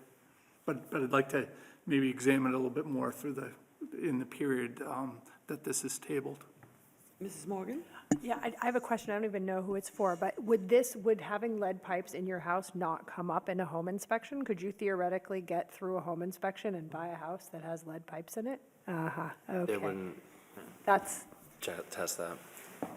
But I'd like to maybe examine it a little bit more in the period that this is tabled. Mrs. Morgan? Yeah, I have a question. I don't even know who it's for, but would having lead pipes in your house not come up in a home inspection? Could you theoretically get through a home inspection and buy a house that has lead pipes in it? Uh-huh, okay. They wouldn't That's, test that.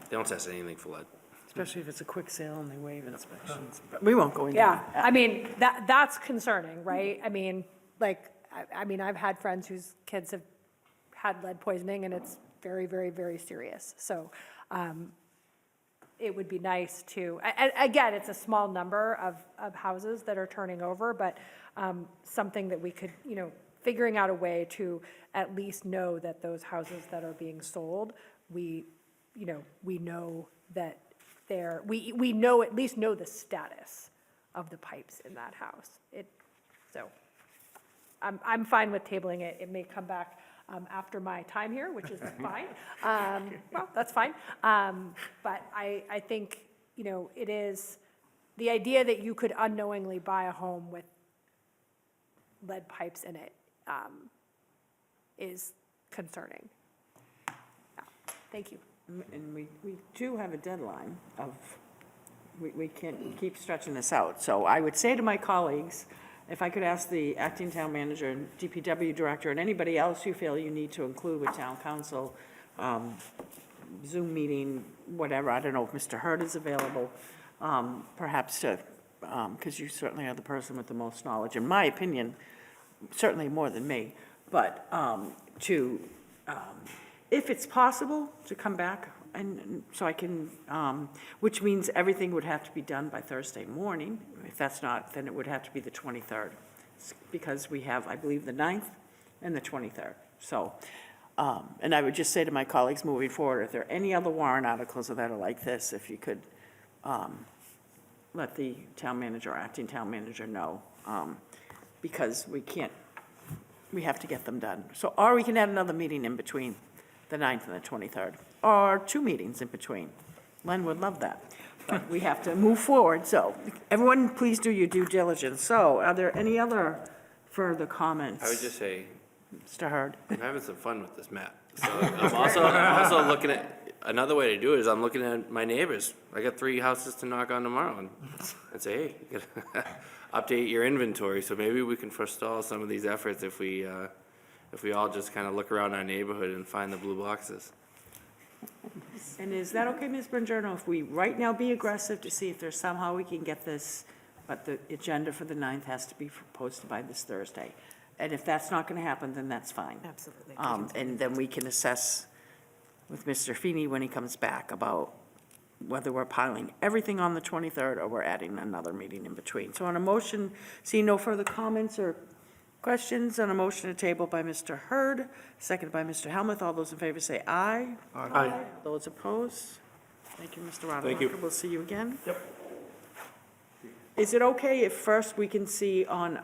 They don't test anything for lead. Especially if it's a quick sale and they waive inspections. But we won't go into yeah, that. I mean, that's concerning, right? I mean, like, I mean, I've had friends whose kids have had lead poisoning, and it's very, very, very serious. So it would be nice to, again, it's a small number of houses that are turning over, but something that we could, figuring out a way to at least know that those houses that are being sold, we know that we know, at least know the status of the pipes in that house. So I'm fine with tabling it. It may come back after my time here, which is fine. Well, that's fine. But I think, it is, the idea that you could unknowingly buy a home with lead pipes in it is concerning. Yeah. Thank you. And we do have a deadline of, we can't keep stretching this out. So I would say to my colleagues, if I could ask the acting town manager and DPW director and anybody else you feel you need to include with town council, Zoom meeting, whatever, I don't know if Mr. Hurd is available, perhaps to, because you certainly are the person with the most knowledge, in my opinion, certainly more than me, but if it's possible, to come back and so I can, which means everything would have to be done by Thursday morning. If that's not, then it would have to be the 23rd, because we have, I believe, the 9th and the 23rd. So, and I would just say to my colleagues moving forward, if there are any other warrant articles that are like this, if you could let the town manager or acting town manager know, because we have to get them done. So, or we can have another meeting in between the 9th and the 23rd, or 2 meetings in between. Len would love that. But we have to move forward, so everyone, please do your due diligence. So are there any other further comments? I would just say, Mr. Hurd? I'm having some fun with this map. So I'm also looking at, another way to do it is I'm looking at my neighbors. I got 3 houses to knock on tomorrow and say, hey, you gotta update your inventory. So maybe we can forestall some of these efforts if we all just kind of look around our neighborhood and find the blue boxes. And is that okay, Ms. Bongiorno, if we right now be aggressive to see if there's somehow we can get this, but the agenda for the 9th has to be posted by this Thursday? And if that's not going to happen, then that's fine. Absolutely. And then we can assess with Mr. Feeney when he comes back about whether we're piling everything on the 23rd or we're adding another meeting in between. So on a motion, seeing no further comments or questions, on a motion to table by Mr. Hurd, seconded by Mr. Helmuth. All those in favor say aye. Aye. Those opposed? Thank you, Mr. Rademacher. Thank you. We'll see you again. Yep. Is it okay if first we can see on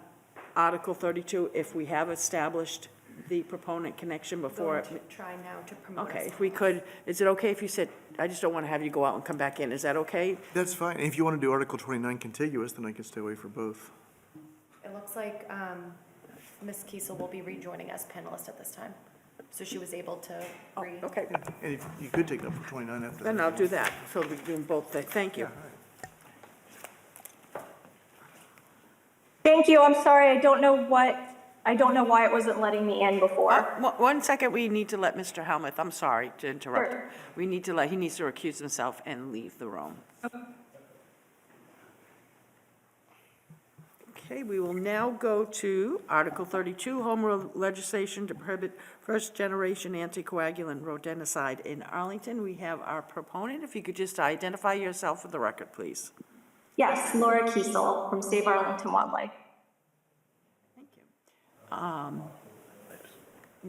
Article 32, if we have established the proponent connection before? Going to try now to promote us. Okay, if we could, is it okay if you said, I just don't want to have you go out and come back in, is that okay? That's fine. If you want to do Article 29 contiguous, then I can stay away for both. It looks like Ms. Kiesel will be rejoining as panelist at this time. So she was able to Okay, And if you could take it up for 29 after that. then I'll do that, so we're doing both things, thank you. Thank you, I'm sorry, I don't know why it wasn't letting me in before. One second, we need to let Mr. Helmuth, I'm sorry to interrupt. Sure. We need to he needs to recuse himself and leave the room. Okay, we will now go to Article 32, Home Rule legislation to prohibit first-generation anticoagulant rodenticide in Arlington. We have our proponent. If you could just identify yourself for the record, please. Yes, Laura Kiesel from Save Arlington Wildlife. Thank you.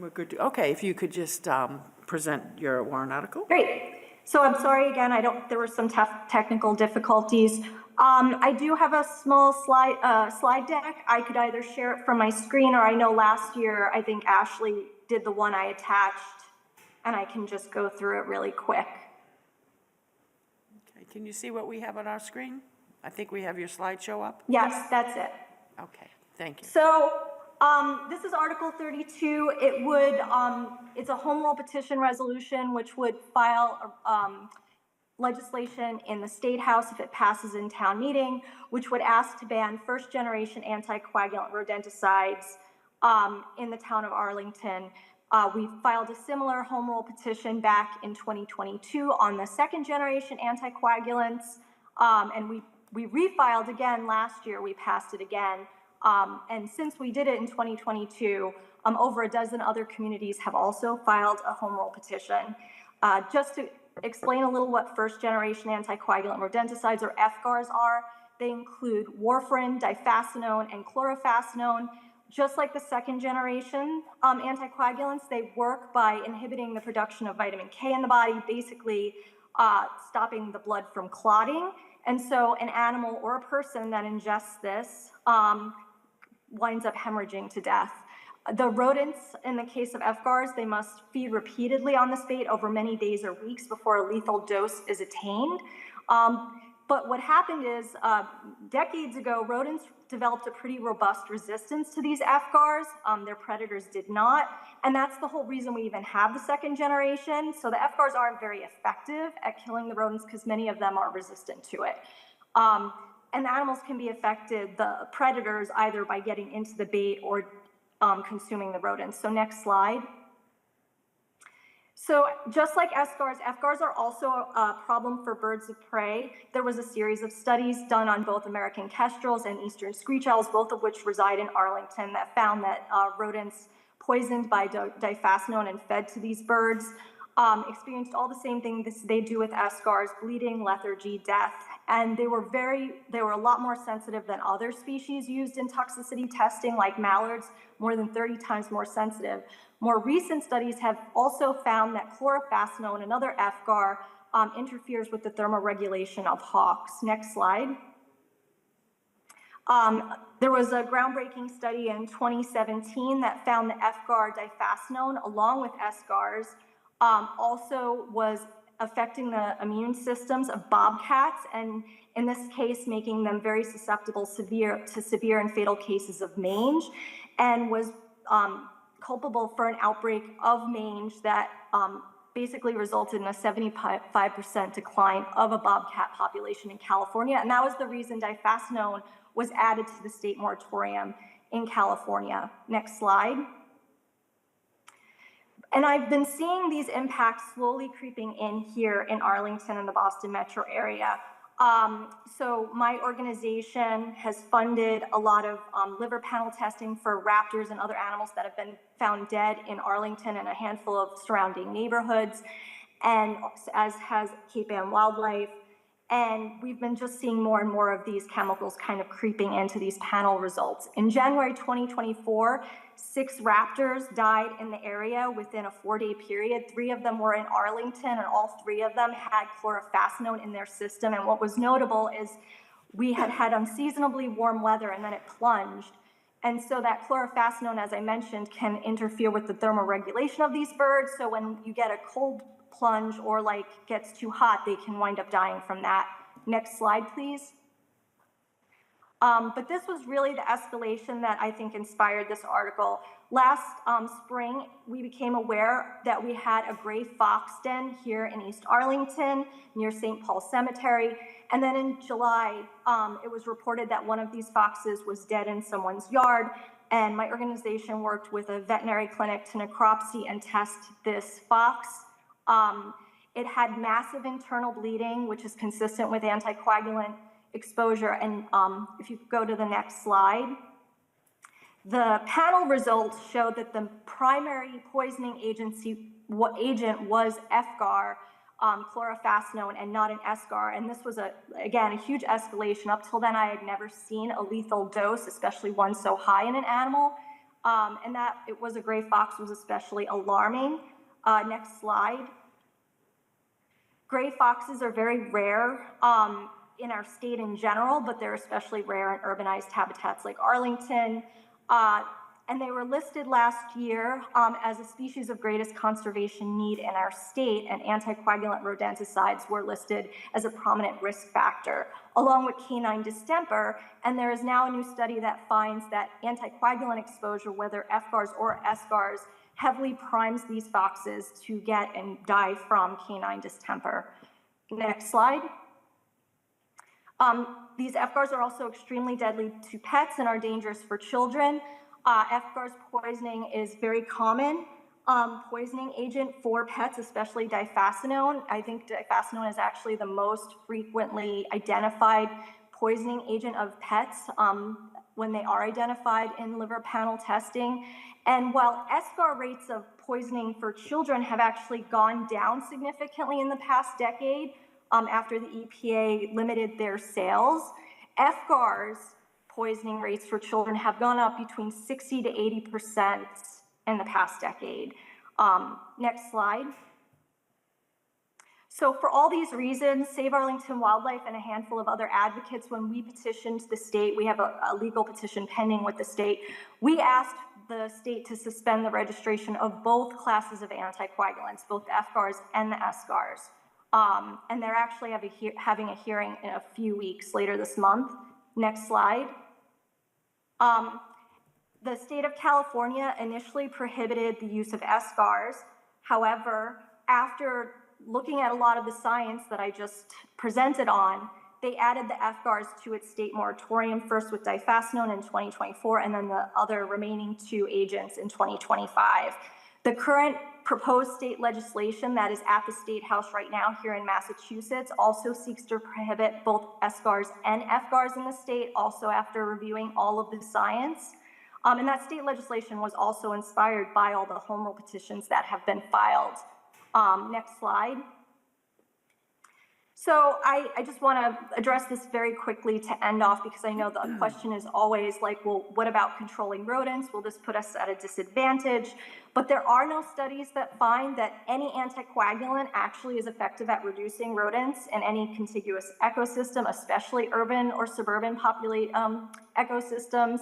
We're good to, okay, if you could just present your warrant article. Great. So I'm sorry again, there were some technical difficulties. I do have a small slide deck. I could either share it from my screen, or I know last year, I think Ashley did the one I attached, and I can just go through it really quick. Okay, can you see what we have on our screen? I think we have your slideshow up. Yes, that's it. Okay, thank you. So this is Article 32. It's a home rule petition resolution, which would file legislation in the State House if it passes in town meeting, which would ask to ban first-generation anticoagulant rodenticides in the town of Arlington. We filed a similar home rule petition back in 2022 on the second-generation anticoagulants, and we refiled again last year. We passed it again. And since we did it in 2022, over a dozen other communities have also filed a home rule petition. Just to explain a little what first-generation anticoagulant rodenticides, or FGARs, are, they include warfarin, difascinone, and chlorofascinone. Just like the second-generation anticoagulants, they work by inhibiting the production of vitamin K in the body, basically stopping the blood from clotting. And so an animal or a person that ingests this winds up hemorrhaging to death. The rodents, in the case of FGARs, they must feed repeatedly on this bait over many days or weeks before a lethal dose is attained. But what happened is, decades ago, rodents developed a pretty robust resistance to these FGARs. Their predators did not. And that's the whole reason we even have the second generation. So the FGARs aren't very effective at killing the rodents because many of them are resistant to it. And the animals can be affected, the predators, either by getting into the bait or consuming the rodents. So next slide. So just like FGARs are also a problem for birds of prey. There was a series of studies done on both American kestrels and eastern screech owls, both of which reside in Arlington, that found that rodents poisoned by difascinone and fed to these birds experienced all the same things they do with FGARs: bleeding, lethargy, death. And they were a lot more sensitive than other species used in toxicity testing, like mallards, more than 30 times more sensitive. More recent studies have also found that chlorofascinone, another FGAR, interferes with the thermoregulation of hawks. Next slide. There was a groundbreaking study in 2017 that found that FGAR difascinone, along with SGARs, also was affecting the immune systems of bobcats, and in this case, making them very susceptible to severe and fatal cases of mange, and was culpable for an outbreak of mange that basically resulted in a 75% decline of a bobcat population in California. And that was the reason difascinone was added to the state moratorium in California. Next slide. And I've been seeing these impacts slowly creeping in here in Arlington and the Boston metro area. So my organization has funded a lot of liver panel testing for raptors and other animals that have been found dead in Arlington and a handful of surrounding neighborhoods, and as has Cape Ann Wildlife. And we've been just seeing more and more of these chemicals kind of creeping into these panel results. In January 2024, 6 raptors died in the area within a 4-day period. 3 of them were in Arlington, and all 3 of them had chlorofascinone in their system. And what was notable is we had unseasonably warm weather, and then it plunged And so that chlorofascinone, as I mentioned, can interfere with the thermoregulation of these birds. So when you get a cold plunge or like gets too hot, they can wind up dying from that. Next slide, please. But this was really the escalation that I think inspired this article. Last spring, we became aware that we had a gray fox den here in East Arlington near St. Paul Cemetery. And then in July, it was reported that one of these foxes was dead in someone's yard. And my organization worked with a veterinary clinic to necropsy and test this fox. It had massive internal bleeding, which is consistent with anticoagulant exposure. And if you go to the next slide, the panel results showed that the primary poisoning agent was FGAR, chlorofascinone, and not an SGAR. And this was, again, a huge escalation. Up till then, I had never seen a lethal dose, especially one so high in an animal. And that it was a gray fox was especially alarming. Next slide. Gray foxes are very rare in our state in general, but they're especially rare in urbanized habitats like Arlington. And they were listed last year as a species of greatest conservation need in our state, and anticoagulant rodenticides were listed as a prominent risk factor, along with canine distemper. And there is now a new study that finds that anticoagulant exposure, whether FGARs or SGARs, heavily primes these foxes to get and die from canine distemper. Next slide. These FGARs are also extremely deadly to pets and are dangerous for children. FGARs poisoning is very common poisoning agent for pets, especially difascinone. I think difascinone is actually the most frequently identified poisoning agent of pets when they are identified in liver panel testing. And while SGAR rates of poisoning for children have actually gone down significantly in the past decade, after the EPA limited their sales, FGAR's poisoning rates for children have gone up between 60 to 80% in the past decade. Next slide. So for all these reasons, Save Arlington Wildlife and a handful of other advocates, when we petitioned the state, we have a legal petition pending with the state, we asked the state to suspend the registration of both classes of anticoagulants, both the FGARs and the SGARs. And they're actually having a hearing in a few weeks later this month. Next slide. The state of California initially prohibited the use of SGARs. However, after looking at a lot of the science that I just presented on, they added the FGARs to its state moratorium, first with difascinone in 2024, and then the other remaining 2 agents in 2025. The current proposed state legislation that is at the State House right now here in Massachusetts also seeks to prohibit both SGARs and FGARs in the state, also after reviewing all of the science. And that state legislation was also inspired by all the home rule petitions that have been filed. Next slide. So I just want to address this very quickly to end off, because I know the question is always like, well, what about controlling rodents? Will this put us at a disadvantage? But there are no studies that find that any anticoagulant actually is effective at reducing rodents in any contiguous ecosystem, especially urban or suburban ecosystems.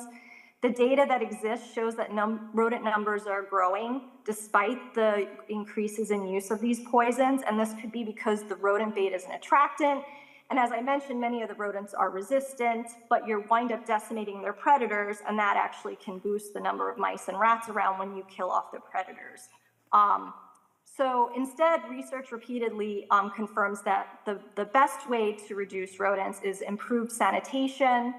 The data that exists shows that rodent numbers are growing despite the increases in use of these poisons, and this could be because the rodent bait is an attractant. And as I mentioned, many of the rodents are resistant, but you wind up decimating their predators, and that actually can boost the number of mice and rats around when you kill off the predators. So instead, research repeatedly confirms that the best way to reduce rodents is improved sanitation,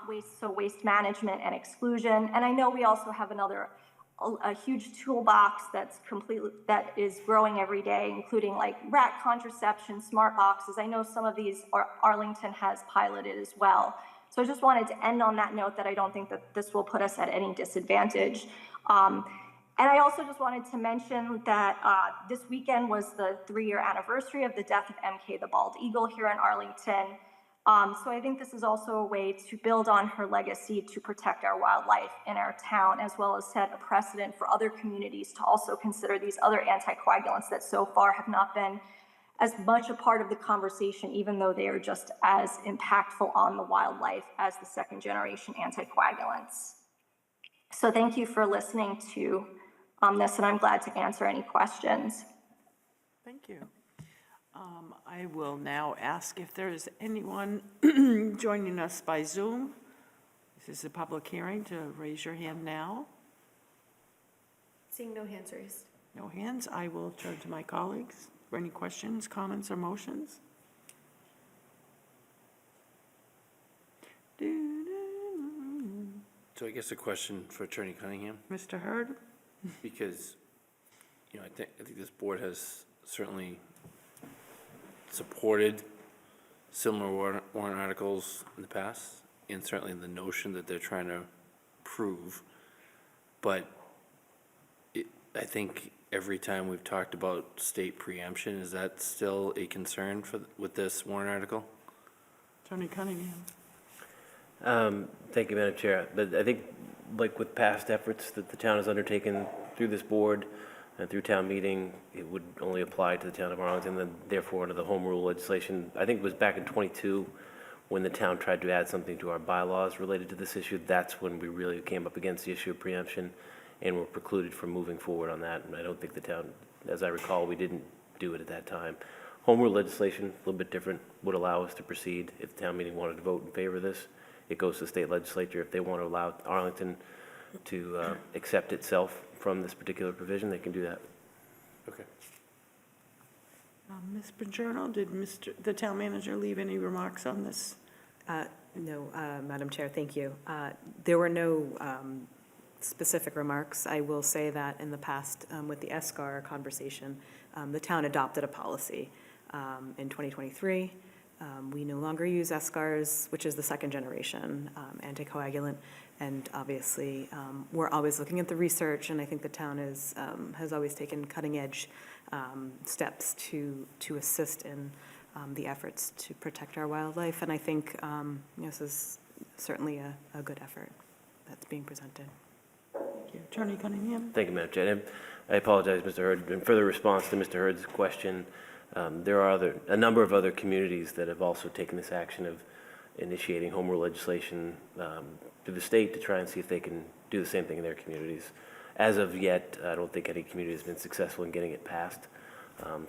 waste management and exclusion. And I know we also have a huge toolbox that is growing every day, including like rat contraception, smart boxes. I know some of these Arlington has piloted as well. So I just wanted to end on that note that I don't think that this will put us at any disadvantage. And I also just wanted to mention that this weekend was the 3-year anniversary of the death of MK the bald eagle here in Arlington. So I think this is also a way to build on her legacy to protect our wildlife in our town, as well as set a precedent for other communities to also consider these other anticoagulants that so far have not been as much a part of the conversation, even though they are just as impactful on the wildlife as the second generation anticoagulants. So thank you for listening to this, and I'm glad to answer any questions. Thank you. I will now ask if there is anyone joining us by Zoom. This is a public hearing, to raise your hand now. Seeing no hands raised. No hands. I will turn to my colleagues for any questions, comments, or motions. So I guess a question for Attorney Cunningham, Mr. Hurd? because, I think this board has certainly supported similar warrant articles in the past, and certainly the notion that they're trying to prove. But I think every time we've talked about state preemption, is that still a concern with this warrant article? Attorney Cunningham? Thank you, Madam Chair. But I think, like with past efforts that the town has undertaken through this board and through town meeting, it would only apply to the town of Arlington, and therefore under the home rule legislation. I think it was back in '22 when the town tried to add something to our bylaws related to this issue. That's when we really came up against the issue of preemption and were precluded from moving forward on that. And I don't think the town, as I recall, we didn't do it at that time. Home rule legislation, a little bit different, would allow us to proceed if the town meeting wanted to vote in favor of this. It goes to the state legislature. If they want to allow Arlington to accept itself from this particular provision, they can do that. Okay. Ms. Pagerno, did the town manager leave any remarks on this? No, Madam Chair, thank you. There were no specific remarks. I will say that in the past, with the ESCAR conversation, the town adopted a policy in 2023. We no longer use ESCARs, which is the second generation anticoagulant, and obviously, we're always looking at the research, and I think the town has always taken cutting-edge steps to assist in the efforts to protect our wildlife, and I think this is certainly a good effort that's being presented. Thank you. Attorney Cunningham? Thank you, Madam Chair. And I apologize, Mr. Hurd. In further response to Mr. Hurd's question, there are a number of other communities that have also taken this action of initiating home rule legislation through the state to try and see if they can do the same thing in their communities. As of yet, I don't think any community has been successful in getting it passed.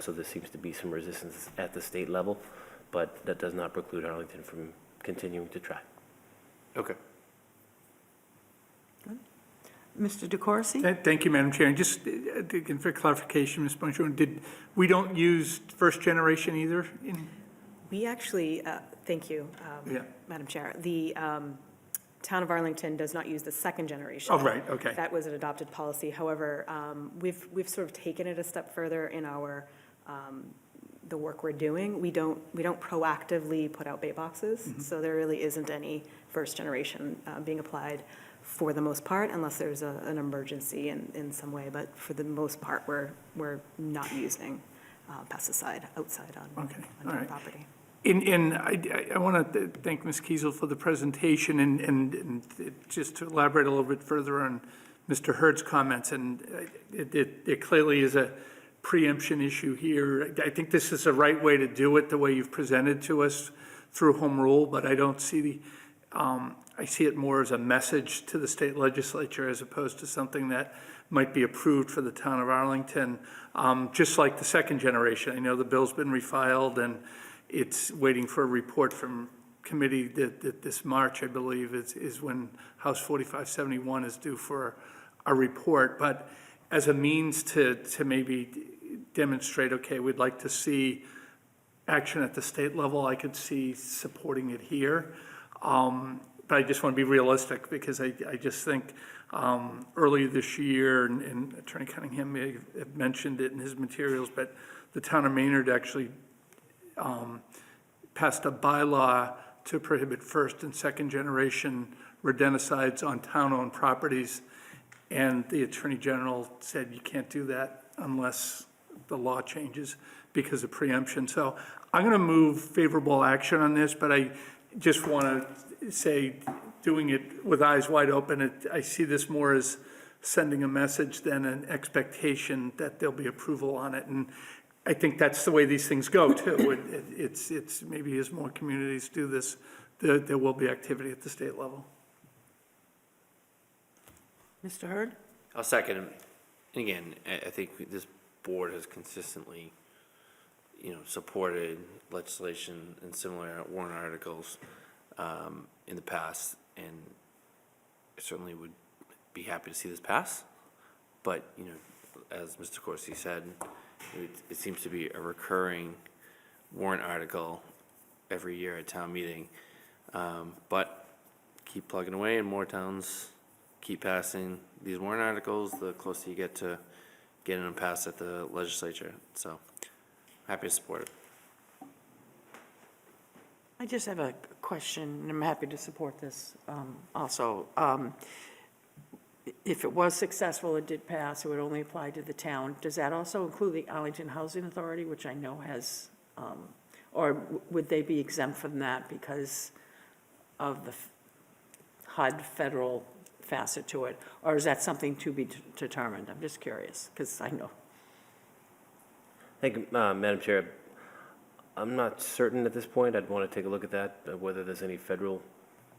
So there seems to be some resistance at the state level, but that does not preclude Arlington from continuing to try. Okay. Mr. DeCoursey? Thank you, Madam Chair. And just again, for clarification, Ms. Bonjour, we don't use first generation either? We actually, thank you, Yeah. Madam Chair. The town of Arlington does not use the second generation. Oh, right, okay. That was an adopted policy. However, we've sort of taken it a step further in our, the work we're doing. We don't proactively put out bait boxes, so there really isn't any first generation being applied for the most part, unless there's an emergency in some way. But for the most part, we're not using pesticide outside on our property. And I want to thank Ms. Kiesel for the presentation, and just to elaborate a little bit further on Mr. Hurd's comments, and it clearly is a preemption issue here. I think this is the right way to do it, the way you've presented to us through home rule, but I don't see I see it more as a message to the state legislature as opposed to something that might be approved for the town of Arlington. Just like the second generation, I know the bill's been refiled and it's waiting for a report from committee that this March, I believe, is when House 4571 is due for a report. But as a means to maybe demonstrate, okay, we'd like to see action at the state level, I could see supporting it here. But I just want to be realistic, because I just think earlier this year, and Attorney Cunningham may have mentioned it in his materials, but the town of Maynard actually passed a bylaw to prohibit first and second generation rodenticides on town-owned properties. And the Attorney General said you can't do that unless the law changes because of preemption. So I'm going to move favorable action on this, but I just want to say, doing it with eyes wide open, I see this more as sending a message than an expectation that there'll be approval on it. And I think that's the way these things go, too. It's maybe as more communities do this, there will be activity at the state level. Mr. Hurd? I'll second. And again, I think this board has consistently, supported legislation and similar warrant articles in the past, and I certainly would be happy to see this pass. But, as Mr. Corsi said, it seems to be a recurring warrant article every year at town meeting. But keep plugging away, and more towns keep passing these warrant articles, the closer you get to getting them passed at the legislature. So happy to support it. I just have a question, and I'm happy to support this also. If it was successful, it did pass, it would only apply to the town. Does that also include the Arlington Housing Authority, which I know has, or would they be exempt from that because of the HUD federal facet to it? Or is that something to be determined? I'm just curious, because I know. Thank you, Madam Chair. I'm not certain at this point. I'd want to take a look at that, whether there's any federal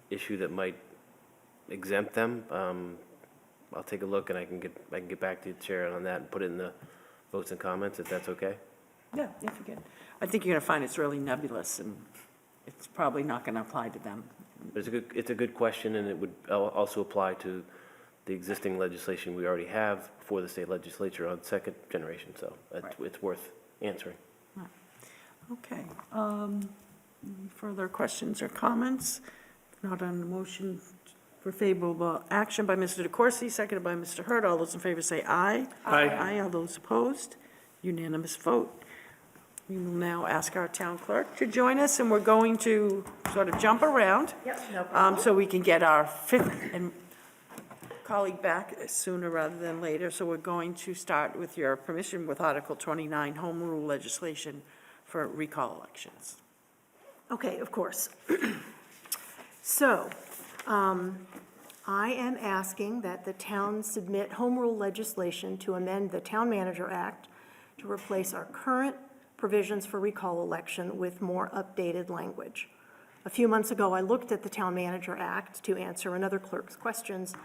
issue that might exempt them. I'll take a look, and I can get back to the chair on that and put it in the votes and comments, if that's okay. Yeah, if you can. I think you're going to find it's really nebulous, and it's probably not going to apply to them. But it's a good question, and it would also apply to the existing legislation we already have for the state legislature on second generation, so it's worth answering. Okay. Any further questions or comments? If not, on the motion for favorable action by Mr. DeCoursey, seconded by Mr. Hurd. All those in favor say aye. Aye. Aye. All those opposed? Unanimous vote. We will now ask our town clerk to join us, and we're going to sort of jump around. Yep, no problem. So we can get our fifth colleague back sooner rather than later. So we're going to start, with your permission, with Article 29, Home Rule legislation for recall elections. Okay, of course. So, I am asking that the town submit home rule legislation to amend the Town Manager Act to replace our current provisions for recall election with more updated language. A few months ago, I looked at the Town Manager Act to answer another clerk's questions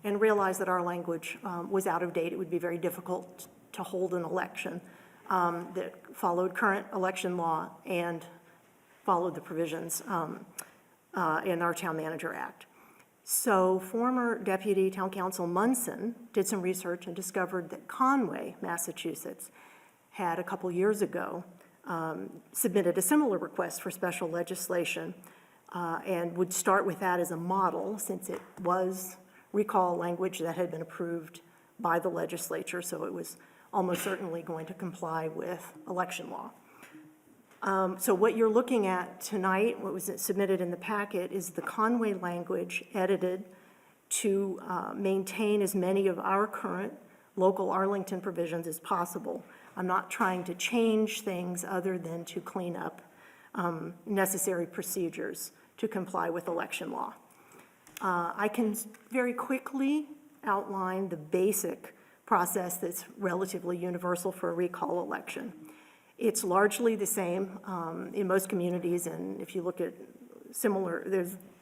and realized that our language was out of date. It would be very difficult to hold an election that followed current election law and followed the provisions in our Town Manager Act. So former Deputy Town Council Munson did some research and discovered that Conway, Massachusetts, had a couple years ago submitted a similar request for special legislation and would start with that as a model, since it was recall language that had been approved by the legislature, so it was almost certainly going to comply with election law. So what you're looking at tonight, what was submitted in the packet, is the Conway language edited to maintain as many of our current local Arlington provisions as possible. I'm not trying to change things other than to clean up necessary procedures to comply with election law. I can very quickly outline the basic process that's relatively universal for a recall election. It's largely the same in most communities, and if you look at similar,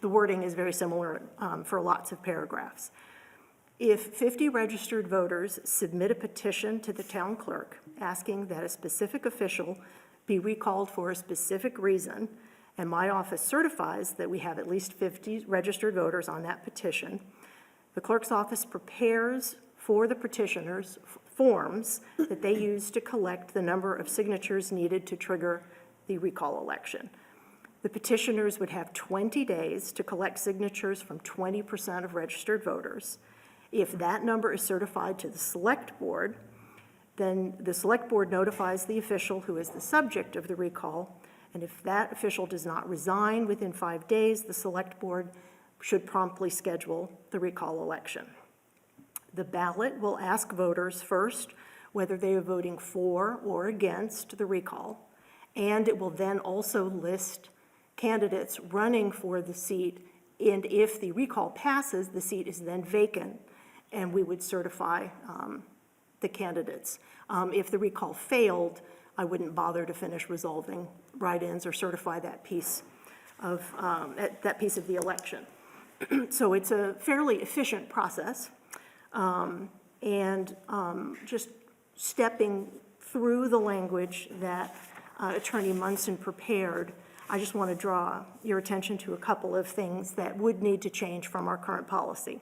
the wording is very similar for lots of paragraphs. If 50 registered voters submit a petition to the town clerk asking that a specific official be recalled for a specific reason, and my office certifies that we have at least 50 registered voters on that petition, the clerk's office prepares for the petitioners forms that they use to collect the number of signatures needed to trigger the recall election. The petitioners would have 20 days to collect signatures from 20% of registered voters. If that number is certified to the select board, then the select board notifies the official who is the subject of the recall, and if that official does not resign within 5 days, the select board should promptly schedule the recall election. The ballot will ask voters first whether they are voting for or against the recall, and it will then also list candidates running for the seat, and if the recall passes, the seat is then vacant, and we would certify the candidates. If the recall failed, I wouldn't bother to finish resolving write-ins or certify that piece of the election. So it's a fairly efficient process. Just stepping through the language that Attorney Munson prepared, I just want to draw your attention to a couple of things that would need to change from our current policy.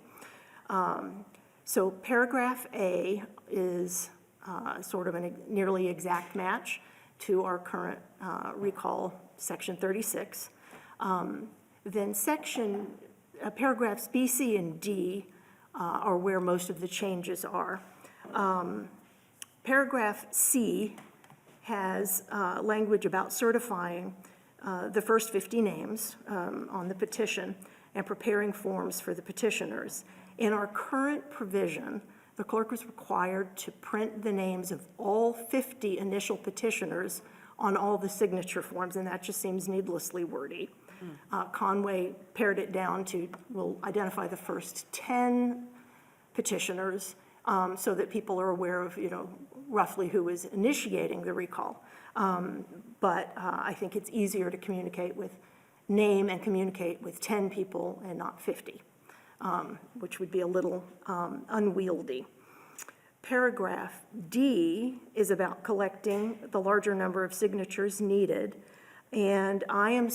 So paragraph A is sort of a nearly exact match to our current recall, section 36. Then paragraphs B, C, and D are where most of the changes are. Paragraph C has language about certifying the first 50 names on the petition and preparing forms for the petitioners. In our current provision, the clerk was required to print the names of all 50 initial petitioners on all the signature forms, and that just seems needlessly wordy. Conway pared it down to, we'll identify the first 10 petitioners so that people are aware of, roughly who is initiating the recall. But I think it's easier to communicate with name and communicate with 10 people and not 50, which would be a little unwieldy. Paragraph D is about collecting the larger number of signatures needed, and I am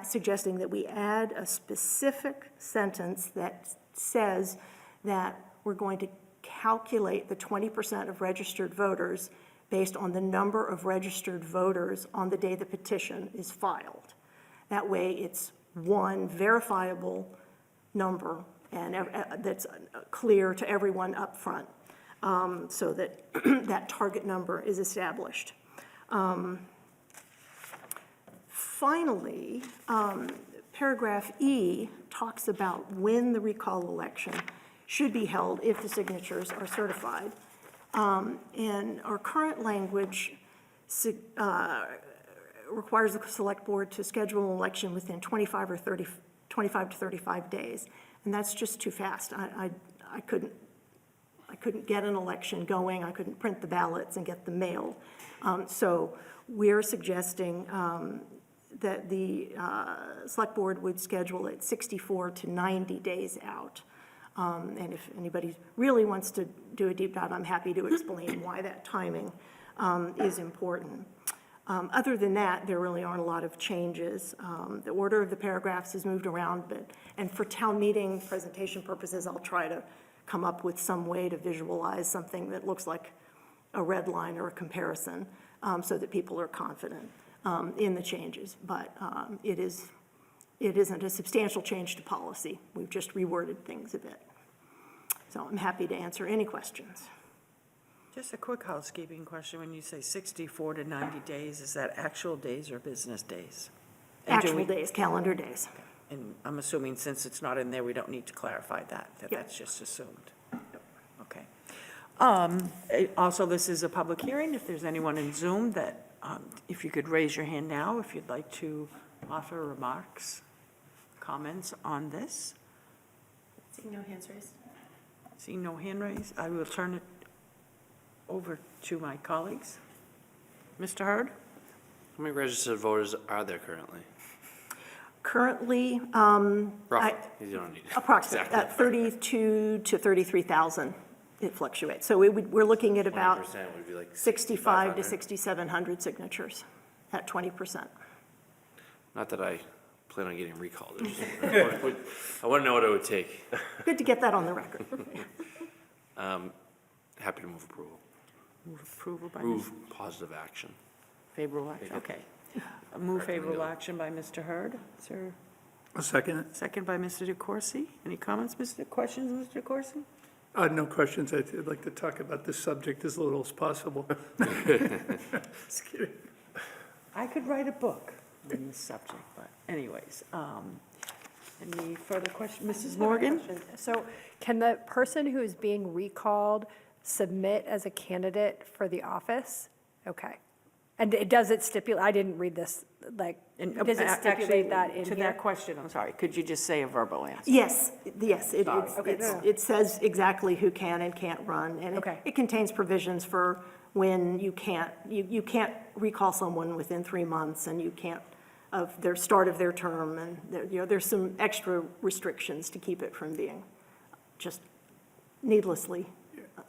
suggesting that we add a specific sentence that says that we're going to calculate the 20% of registered voters based on the number of registered voters on the day the petition is filed. That way, it's one verifiable number, and that's clear to everyone up front, so that that target number is established. Finally, paragraph E talks about when the recall election should be held if the signatures are certified. And our current language requires the select board to schedule an election within 25 to 35 days. And that's just too fast. I couldn't get an election going. I couldn't print the ballots and get them mailed. So we're suggesting that the select board would schedule it 64 to 90 days out. And if anybody really wants to do a deep dive, I'm happy to explain why that timing is important. Other than that, there really aren't a lot of changes. The order of the paragraphs is moved around, and for town meeting presentation purposes, I'll try to come up with some way to visualize something that looks like a red line or a comparison, so that people are confident in the changes. But it isn't a substantial change to policy. We've just reworded things a bit. So I'm happy to answer any questions. Just a quick housekeeping question. When you say 64 to 90 days, is that actual days or business days? And do Actual we- days, calendar days. And I'm assuming since it's not in there, we don't need to clarify that Yep. that's just assumed. Okay. Also, this is a public hearing. If there's anyone in Zoom that, if you could raise your hand now, if you'd like to offer remarks, comments on this. Seeing no hands raised. Seeing no hand raised, I will turn it over to my colleagues. Mr. Hurd? How many registered voters are there currently? Currently, Roughly, you don't need. approximately exactly. 32 to 33,000. It fluctuates. So we're looking at about 20% would be like 65 to 6,500. 6,700 signatures at 20%. Not that I plan on getting recalled. I want to know what it would take. Good to get that on the record. Happy to move approval. Move approval by Move positive action. favorable action, okay. Move favorable action by Mr. Hurd. Is there A second. a second by Mr. DeCoursey? Any comments, questions, Mr. DeCoursey? No questions. I'd like to talk about this subject as little as possible. Just kidding. I could write a book on this subject, but anyways, any further questions? Mrs. Morgan? So can the person who is being recalled submit as a candidate for the office? Okay. And does it stipulate, I didn't read this, like, does it stipulate that in To here? that question, I'm sorry, could you just say a verbal answer? Yes, Okay, no. it says exactly who can and can't run. And Okay. it contains provisions for when you can't recall someone within 3 months, and you can't, of their start of their term, and there's some extra restrictions to keep it from being just needlessly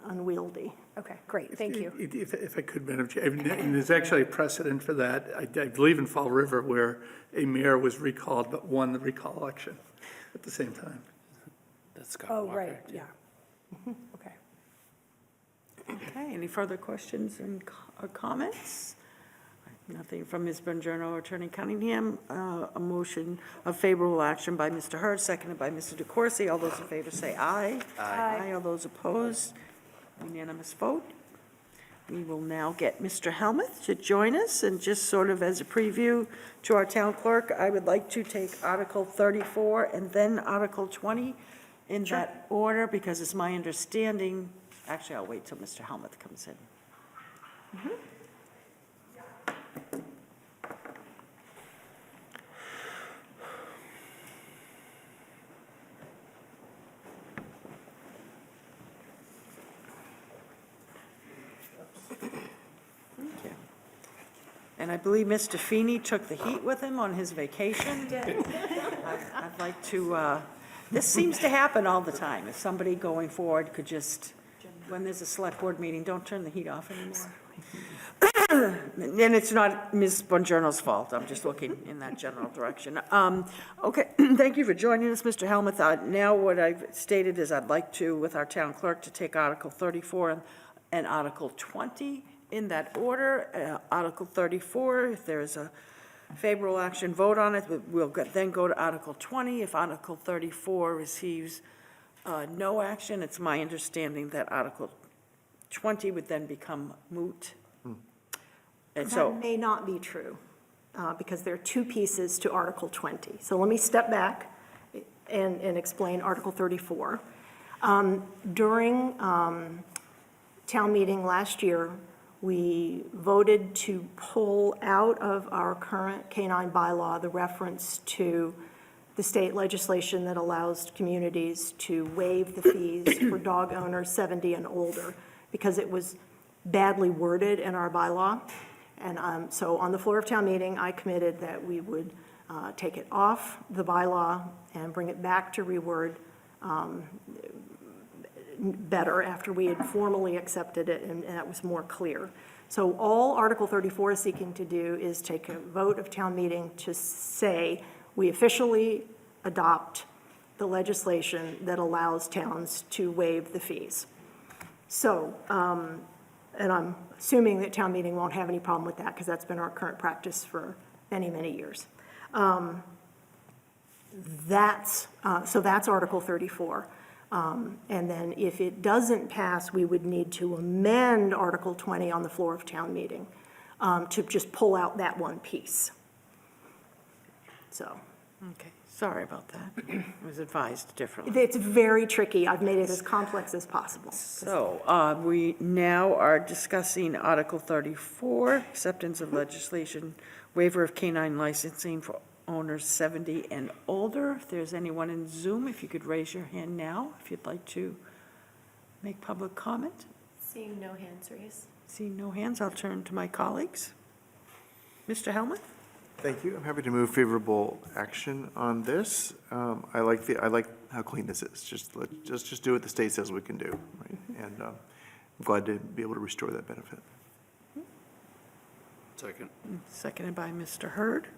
unwieldy. Okay, great, thank you. If I could, Madam Chair, and there's actually a precedent for that, I believe in Fall River, where a mayor was recalled but won the recall election at the same time. That's Scott Oh, Walker. right, yeah. Okay. Okay, any further questions or comments? Nothing from Ms. Bongiorno or Attorney Cunningham. A motion of favorable action by Mr. Hurd, seconded by Mr. DeCoursey. All those in favor say aye. Aye. All those opposed, unanimous vote. We will now get Mr. Helmuth to join us, and just sort of as a preview to our town clerk, I would like to take Article 34 and then Article 20 in that order, because it's my understanding, actually, I'll wait till Mr. Helmuth comes in. And I believe Mr. Feeney took the heat with him on his vacation. I'd like to, this seems to happen all the time. If somebody going forward could just, when there's a select board meeting, don't turn the heat off anymore. And it's not Ms. Bongiorno's fault. I'm just looking in that general direction. Okay, thank you for joining us, Mr. Helmuth. Now what I've stated is I'd like to, with our town clerk, to take Article 34 and Article 20 in that order. Article 34, if there is a favorable action vote on it, we'll then go to Article 20. If Article 34 receives no action, it's my understanding that Article 20 would then become moot. And so, That may not be true, because there are two pieces to Article 20. So let me step back and explain Article 34. During town meeting last year, we voted to pull out of our current canine bylaw the reference to the state legislation that allows communities to waive the fees for dog owners 70 and older, because it was badly worded in our bylaw. And so on the floor of town meeting, I committed that we would take it off the bylaw and bring it back to reword better after we had formally accepted it, and that was more clear. So all Article 34 is seeking to do is take a vote of town meeting to say we officially adopt the legislation that allows towns to waive the fees. So, and I'm assuming that town meeting won't have any problem with that, because that's been our current practice for many, many years. So that's Article 34. And then if it doesn't pass, we would need to amend Article 20 on the floor of town meeting to just pull out that one piece. So. okay, sorry about that. I was advised differently. It's very tricky. I've made it as complex as possible. So we now are discussing Article 34, acceptance of legislation, waiver of canine licensing for owners 70 and older. If there's anyone in Zoom, if you could raise your hand now, if you'd like to make public comment. Seeing no hands raised. Seeing no hands, I'll turn to my colleagues. Mr. Helmuth? Thank you. I'm happy to move favorable action on this. I like how clean this is. Just do what the state says we can do, right? And I'm glad to be able to restore that benefit. Second. Seconded by Mr. Hurd.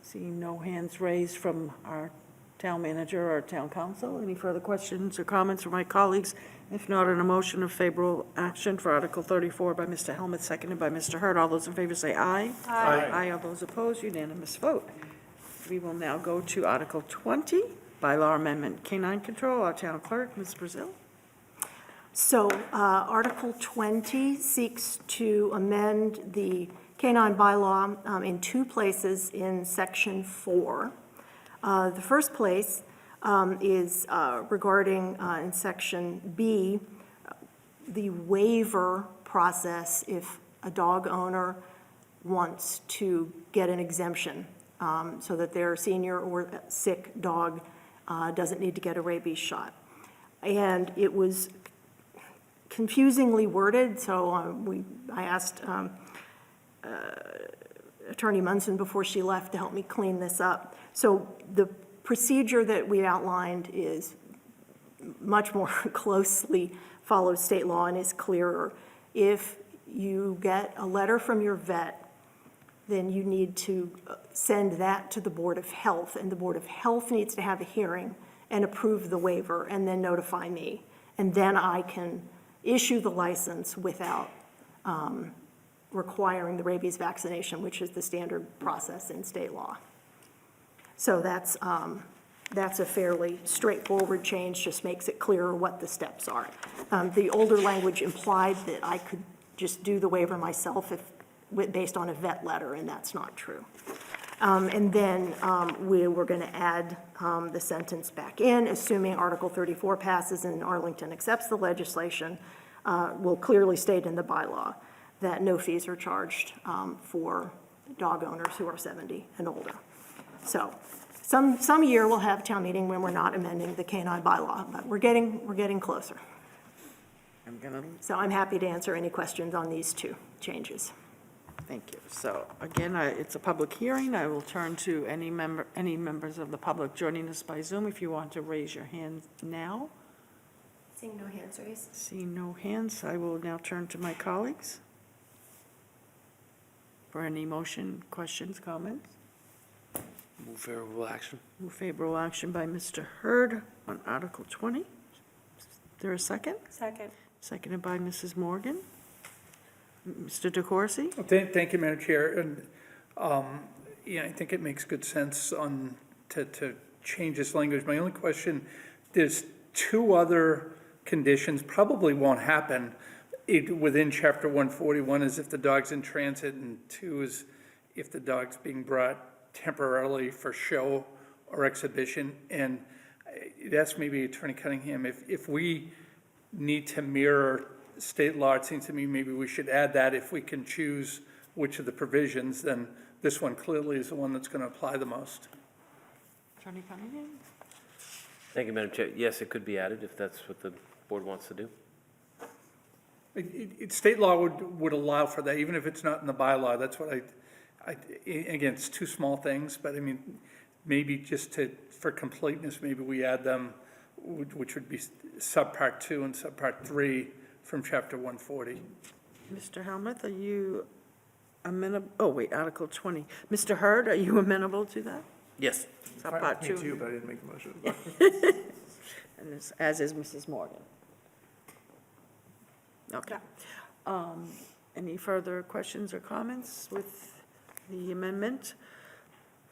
Seeing no hands raised from our town manager or town council. Any further questions or comments from my colleagues? If not, on a motion of favorable action for Article 34 by Mr. Helmuth, seconded by Mr. Hurd. All those in favor say aye. Aye. Aye. All those opposed, unanimous vote. We will now go to Article 20, bylaw amendment, canine control. Our town clerk, Ms. Brazil. So Article 20 seeks to amend the canine bylaw in two places in Section 4. The first place is regarding, in Section B, the waiver process if a dog owner wants to get an exemption so that their senior or sick dog doesn't need to get a rabies shot. And it was confusingly worded, so I asked Attorney Munson before she left to help me clean this up. So the procedure that we outlined is much more closely follows state law and is clearer. If you get a letter from your vet, then you need to send that to the Board of Health, and the Board of Health needs to have a hearing and approve the waiver, and then notify me. And then I can issue the license without requiring the rabies vaccination, which is the standard process in state law. So that's a fairly straightforward change, just makes it clearer what the steps are. The older language implied that I could just do the waiver myself based on a vet letter, and that's not true. And then we were going to add the sentence back in, assuming Article 34 passes and Arlington accepts the legislation, will clearly state in the bylaw that no fees are charged for dog owners who are 70 and older. So some year we'll have town meeting when we're not amending the canine bylaw, but we're getting closer. So I'm happy to answer any questions on these two changes. Thank you. So again, it's a public hearing. I will turn to any members of the public joining us by Zoom if you want to raise your hand now. Seeing no hands raised. Seeing no hands, I will now turn to my colleagues for any motion, questions, comments. Move favorable action. Move favorable action by Mr. Hurd on Article 20. Is there a second? Second. Seconded by Mrs. Morgan. Mr. DeCoursey? Thank you, Madam Chair. And, yeah, I think it makes good sense to change this language. My only question, there's two other conditions, probably won't happen within Chapter 141 is if the dog's in transit, and two is if the dog's being brought temporarily for show or exhibition. And that's maybe Attorney Cunningham, if we need to mirror state law, it seems to me maybe we should add that if we can choose which of the provisions, then this one clearly is the one that's going to apply the most. Attorney Cunningham? Thank you, Madam Chair. Yes, it could be added if that's what the board wants to do. State law would allow for that, even if it's not in the bylaw. That's what again, it's two small things, but I mean, maybe just for completeness, maybe we add them, which would be subpart 2 and subpart 3 from Chapter 140. Mr. Helmuth, are you amenable? Oh, wait, Article 20. Mr. Hurd, are you amenable to that? Yes. Subpart Me 2. too, but I didn't make the motion. And as is Mrs. Morgan. Okay. Any further questions or comments with the amendment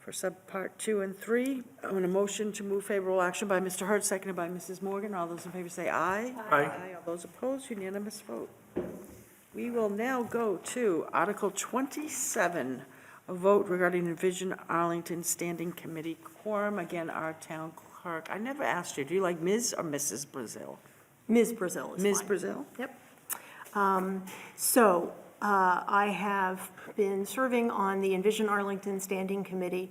for subpart 2 and 3? On a motion to move favorable action by Mr. Hurd, seconded by Mrs. Morgan. All those in favor say aye. Aye. All those opposed, unanimous vote. We will now go to Article 27, a vote regarding Envision Arlington Standing Committee quorum. Again, our town clerk. I never asked you, do you like Ms. or Mrs. Brazil? Ms. Brazil is fine. Ms. Brazil? Yep. I have been serving on the Envision Arlington Standing Committee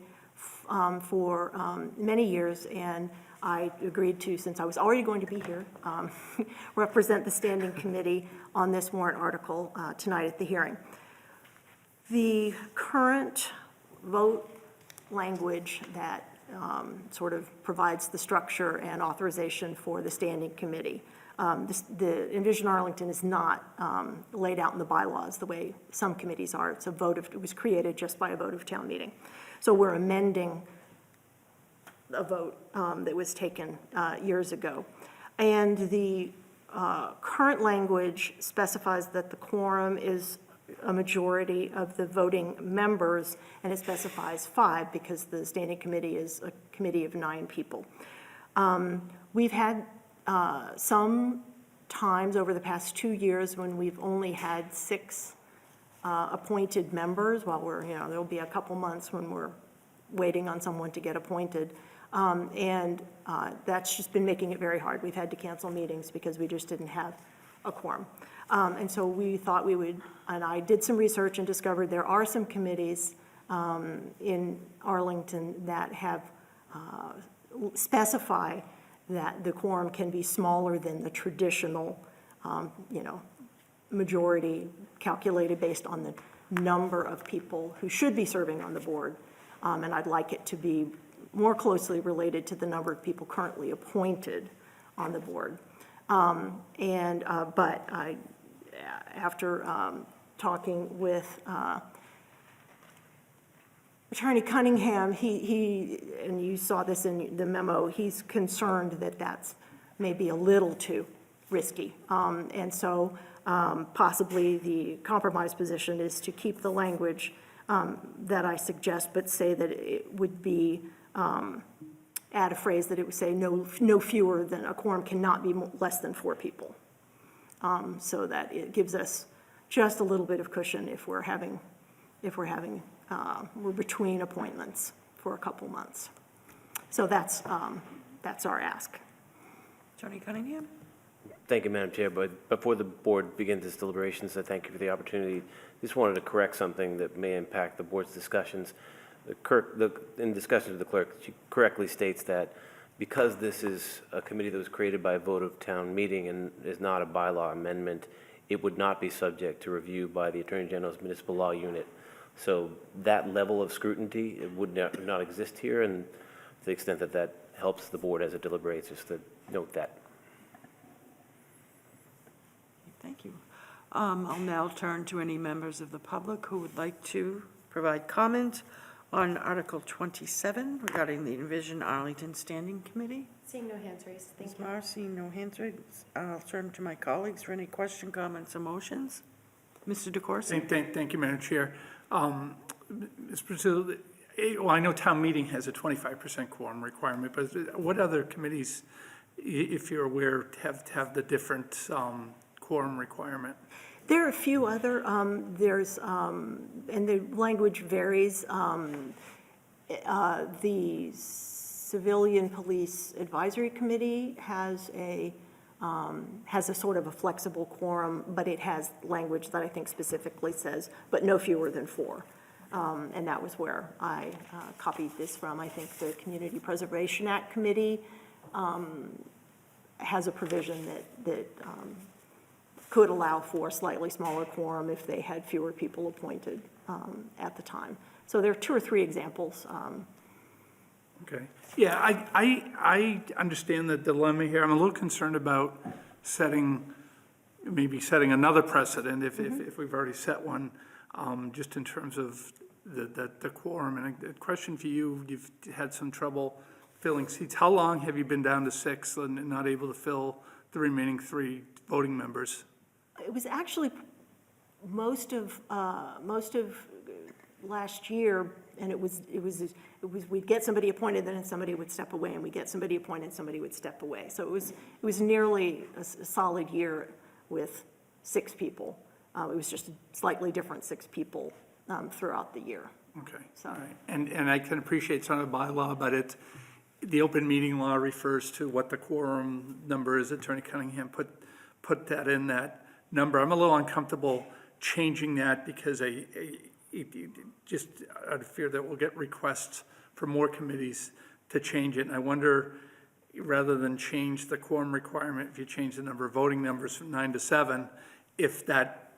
for many years, and I agreed to, since I was already going to be here, represent the Standing Committee on this warrant article tonight at the hearing. The current vote language that sort of provides the structure and authorization for the Standing Committee. The Envision Arlington is not laid out in the bylaws the way some committees are. It's it was created just by a vote of town meeting. So we're amending a vote that was taken years ago. And the current language specifies that the quorum is a majority of the voting members, and it specifies 5 because the Standing Committee is a committee of 9 people. We've had some times over the past 2 years when we've only had 6 appointed members, while there'll be a couple months when we're waiting on someone to get appointed. And that's just been making it very hard. We've had to cancel meetings because we just didn't have a quorum. And so we thought we would, and I did some research and discovered there are some committees in Arlington that have specify that the quorum can be smaller than the traditional, majority calculated based on the number of people who should be serving on the board. And I'd like it to be more closely related to the number of people currently appointed on the board. But after talking with Attorney Cunningham, he, and you saw this in the memo, he's concerned that that's maybe a little too risky. And so possibly the compromise position is to keep the language that I suggest, but say that it would be, add a phrase that it would say no fewer than, a quorum cannot be less than 4 people. So that it gives us just a little bit of cushion if we're between appointments for a couple months. So that's our ask. Attorney Cunningham? Thank you, Madam Chair, but before the board begins its deliberations, I thank you for the opportunity. Just wanted to correct something that may impact the board's discussions. In discussion with the clerk, she correctly states that because this is a committee that was created by a vote of town meeting and is not a bylaw amendment, it would not be subject to review by the Attorney General's Municipal Law Unit. So that level of scrutiny, it would not exist here, and to the extent that that helps the board as it deliberates, just to note that. Thank you. I'll now turn to any members of the public who would like to provide comment on Article 27 regarding the Envision Arlington Standing Committee. Seeing no hands raised, thank Ms. you. Marr, seeing no hands raised, I'll turn to my colleagues for any question, comments, or motions. Mr. DeCoursey? Thank you, Madam Chair. Ms. Brazil, well, I know town meeting has a 25% quorum requirement, but what other committees, if you're aware, have the different quorum requirement? There are a few other, and the language varies. The Civilian Police Advisory Committee has a sort of a flexible quorum, but it has language that I think specifically says, but no fewer than 4. And that was where I copied this from. I think the Community Preservation Act Committee has a provision that could allow for a slightly smaller quorum if they had fewer people appointed at the time. So there are 2 or 3 examples. Okay. Yeah, I understand the dilemma here. I'm a little concerned about maybe setting another precedent if we've already set one, just in terms of the quorum. And a question for you, you've had some trouble filling seats. How long have you been down to 6 and not able to fill the remaining 3 voting members? It was actually most of last year, and it was we'd get somebody appointed, then somebody would step away, and we'd get somebody appointed, somebody would step away. So it was nearly a solid year with 6 people. It was just a slightly different 6 people throughout the year. Okay, So- all right. And I can appreciate it's not a bylaw, but the open meeting law refers to what the quorum number is. Attorney Cunningham put that in that number. I'm a little uncomfortable changing that because just out of fear that we'll get requests for more committees to change it. And I wonder, rather than change the quorum requirement, if you change the number of voting members from 9 to 7, if that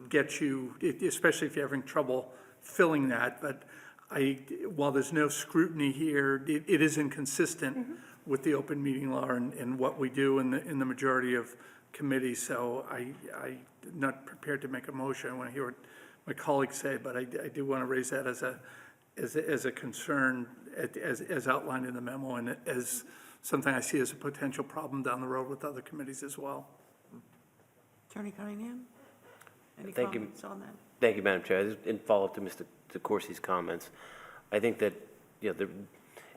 gets you, especially if you're having trouble filling that. But while there's no scrutiny here, it is inconsistent with the open meeting law and what we do in the majority of committees. So I'm not prepared to make a motion. I want to hear what my colleagues say, but I do want to raise that as a concern as outlined in the memo and as something I see as a potential problem down the road with other committees as well. Attorney Cunningham? Any Thank you. comments on that? Thank you, Madam Chair. In follow-up to Mr. DeCoursey's comments, I think that,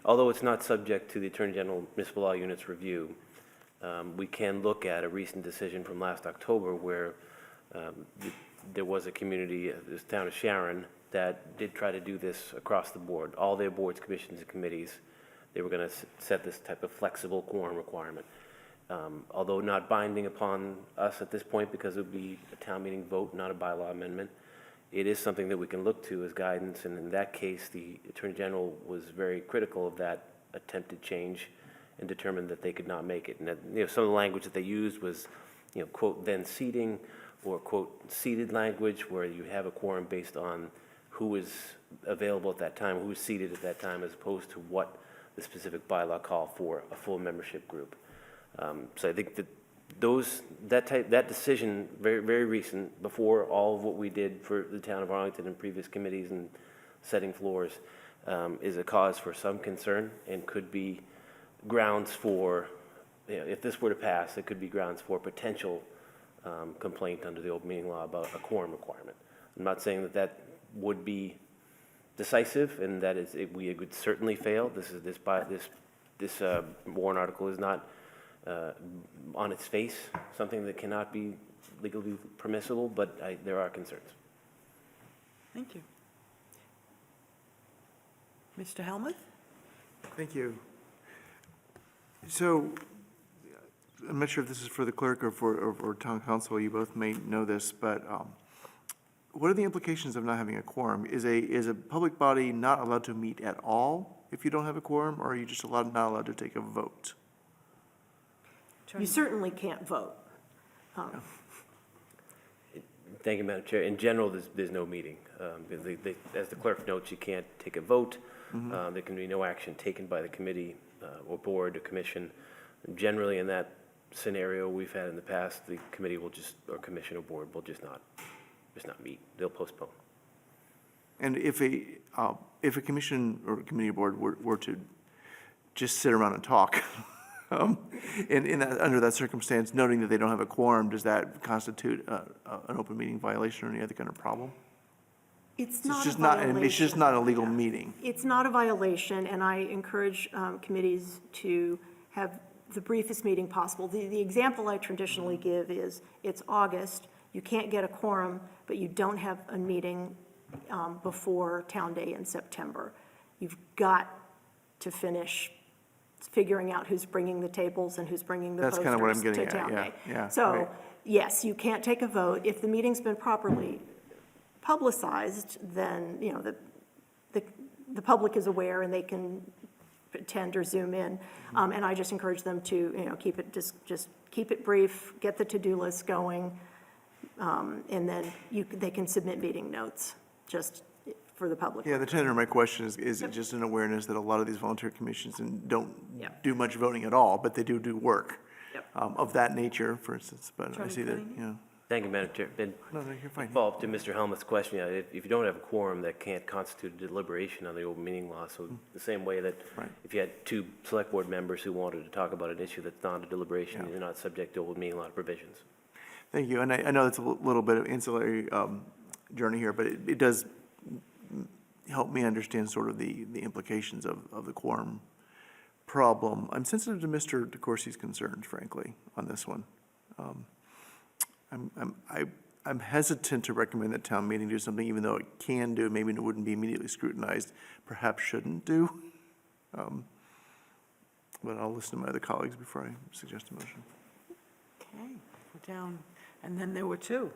although it's not subject to the Attorney General Municipal Law Unit's review, we can look at a recent decision from last October where there was a community, this town of Sharon, that did try to do this across the board. All their boards, commissions, and committees, they were going to set this type of flexible quorum requirement. Although not binding upon us at this point because it would be a town meeting vote, not a bylaw amendment, it is something that we can look to as guidance. And in that case, the Attorney General was very critical of that attempted change and determined that they could not make it. And that, some of the language that they used was, quote, then seating, or quote, seated language, where you have a quorum based on who is available at that time, who is seated at that time, as opposed to what the specific bylaw call for a full membership group. So I think that that decision, very, very recent, before all of what we did for the town of Arlington and previous committees and setting floors, is a cause for some concern and could be grounds for, if this were to pass, it could be grounds for potential complaint under the open meeting law about a quorum requirement. I'm not saying that that would be decisive and that we would certainly fail. This warrant article is not on its face something that cannot be legally permissible, but there are concerns. Thank you. Mr. Helmuth? Thank you. So, I'm not sure if this is for the clerk or for town council, you both may know this, but what are the implications of not having a quorum? Is a public body not allowed to meet at all if you don't have a quorum, or are you just not allowed to take a vote? You certainly can't vote. Thank you, Madam Chair. In general, there's no meeting. As the clerk notes, you can't take a vote. There can be no action taken by the committee or board or commission. Generally, in that scenario we've had in the past, the committee will or commission or board will just not meet. They'll postpone. And if a commission or committee board were to just sit around and talk, under that circumstance, noting that they don't have a quorum, does that constitute an open meeting violation or any other kind of problem? It's not a just violation. It's just not a legal meeting. It's not a violation, and I encourage committees to have the briefest meeting possible. The example I traditionally give is, it's August, you can't get a quorum, but you don't have a meeting before Town Day in September. You've got to finish figuring out who's bringing the tables and who's bringing the That's kind of what I'm posters getting to at, Town yeah, Day. yeah, So, right. yes, you can't take a vote. If the meeting's been properly publicized, then, the public is aware and they can attend or Zoom in. And I just encourage them to, keep it, just keep it brief, get the to-do list going, and then they can submit meeting notes, just for the public. Yeah, the tenor of my question is it just an awareness that a lot of these volunteer commissions don't Yep. do much voting at all, but they do work Yep. of that nature, for instance, but I see that, Thank you, Madam Chair. And No, you're fine. follow up to Mr. Helmuth's question, if you don't have a quorum, that can't constitute a deliberation on the open meeting law. So the same way that Right. if you had two select board members who wanted to talk about an issue that's not a deliberation, Yeah. you're not subject to open meeting law provisions. Thank you, and I know it's a little bit of ancillary journey here, but it does help me understand sort of the implications of the quorum problem. I'm sensitive to Mr. DeCourcy's concerns, frankly, on this one. I'm hesitant to recommend that town meeting do something, even though it can do, maybe it wouldn't be immediately scrutinized, perhaps shouldn't do. But I'll listen to my other colleagues before I suggest a motion. Okay, we're down, and then there were two.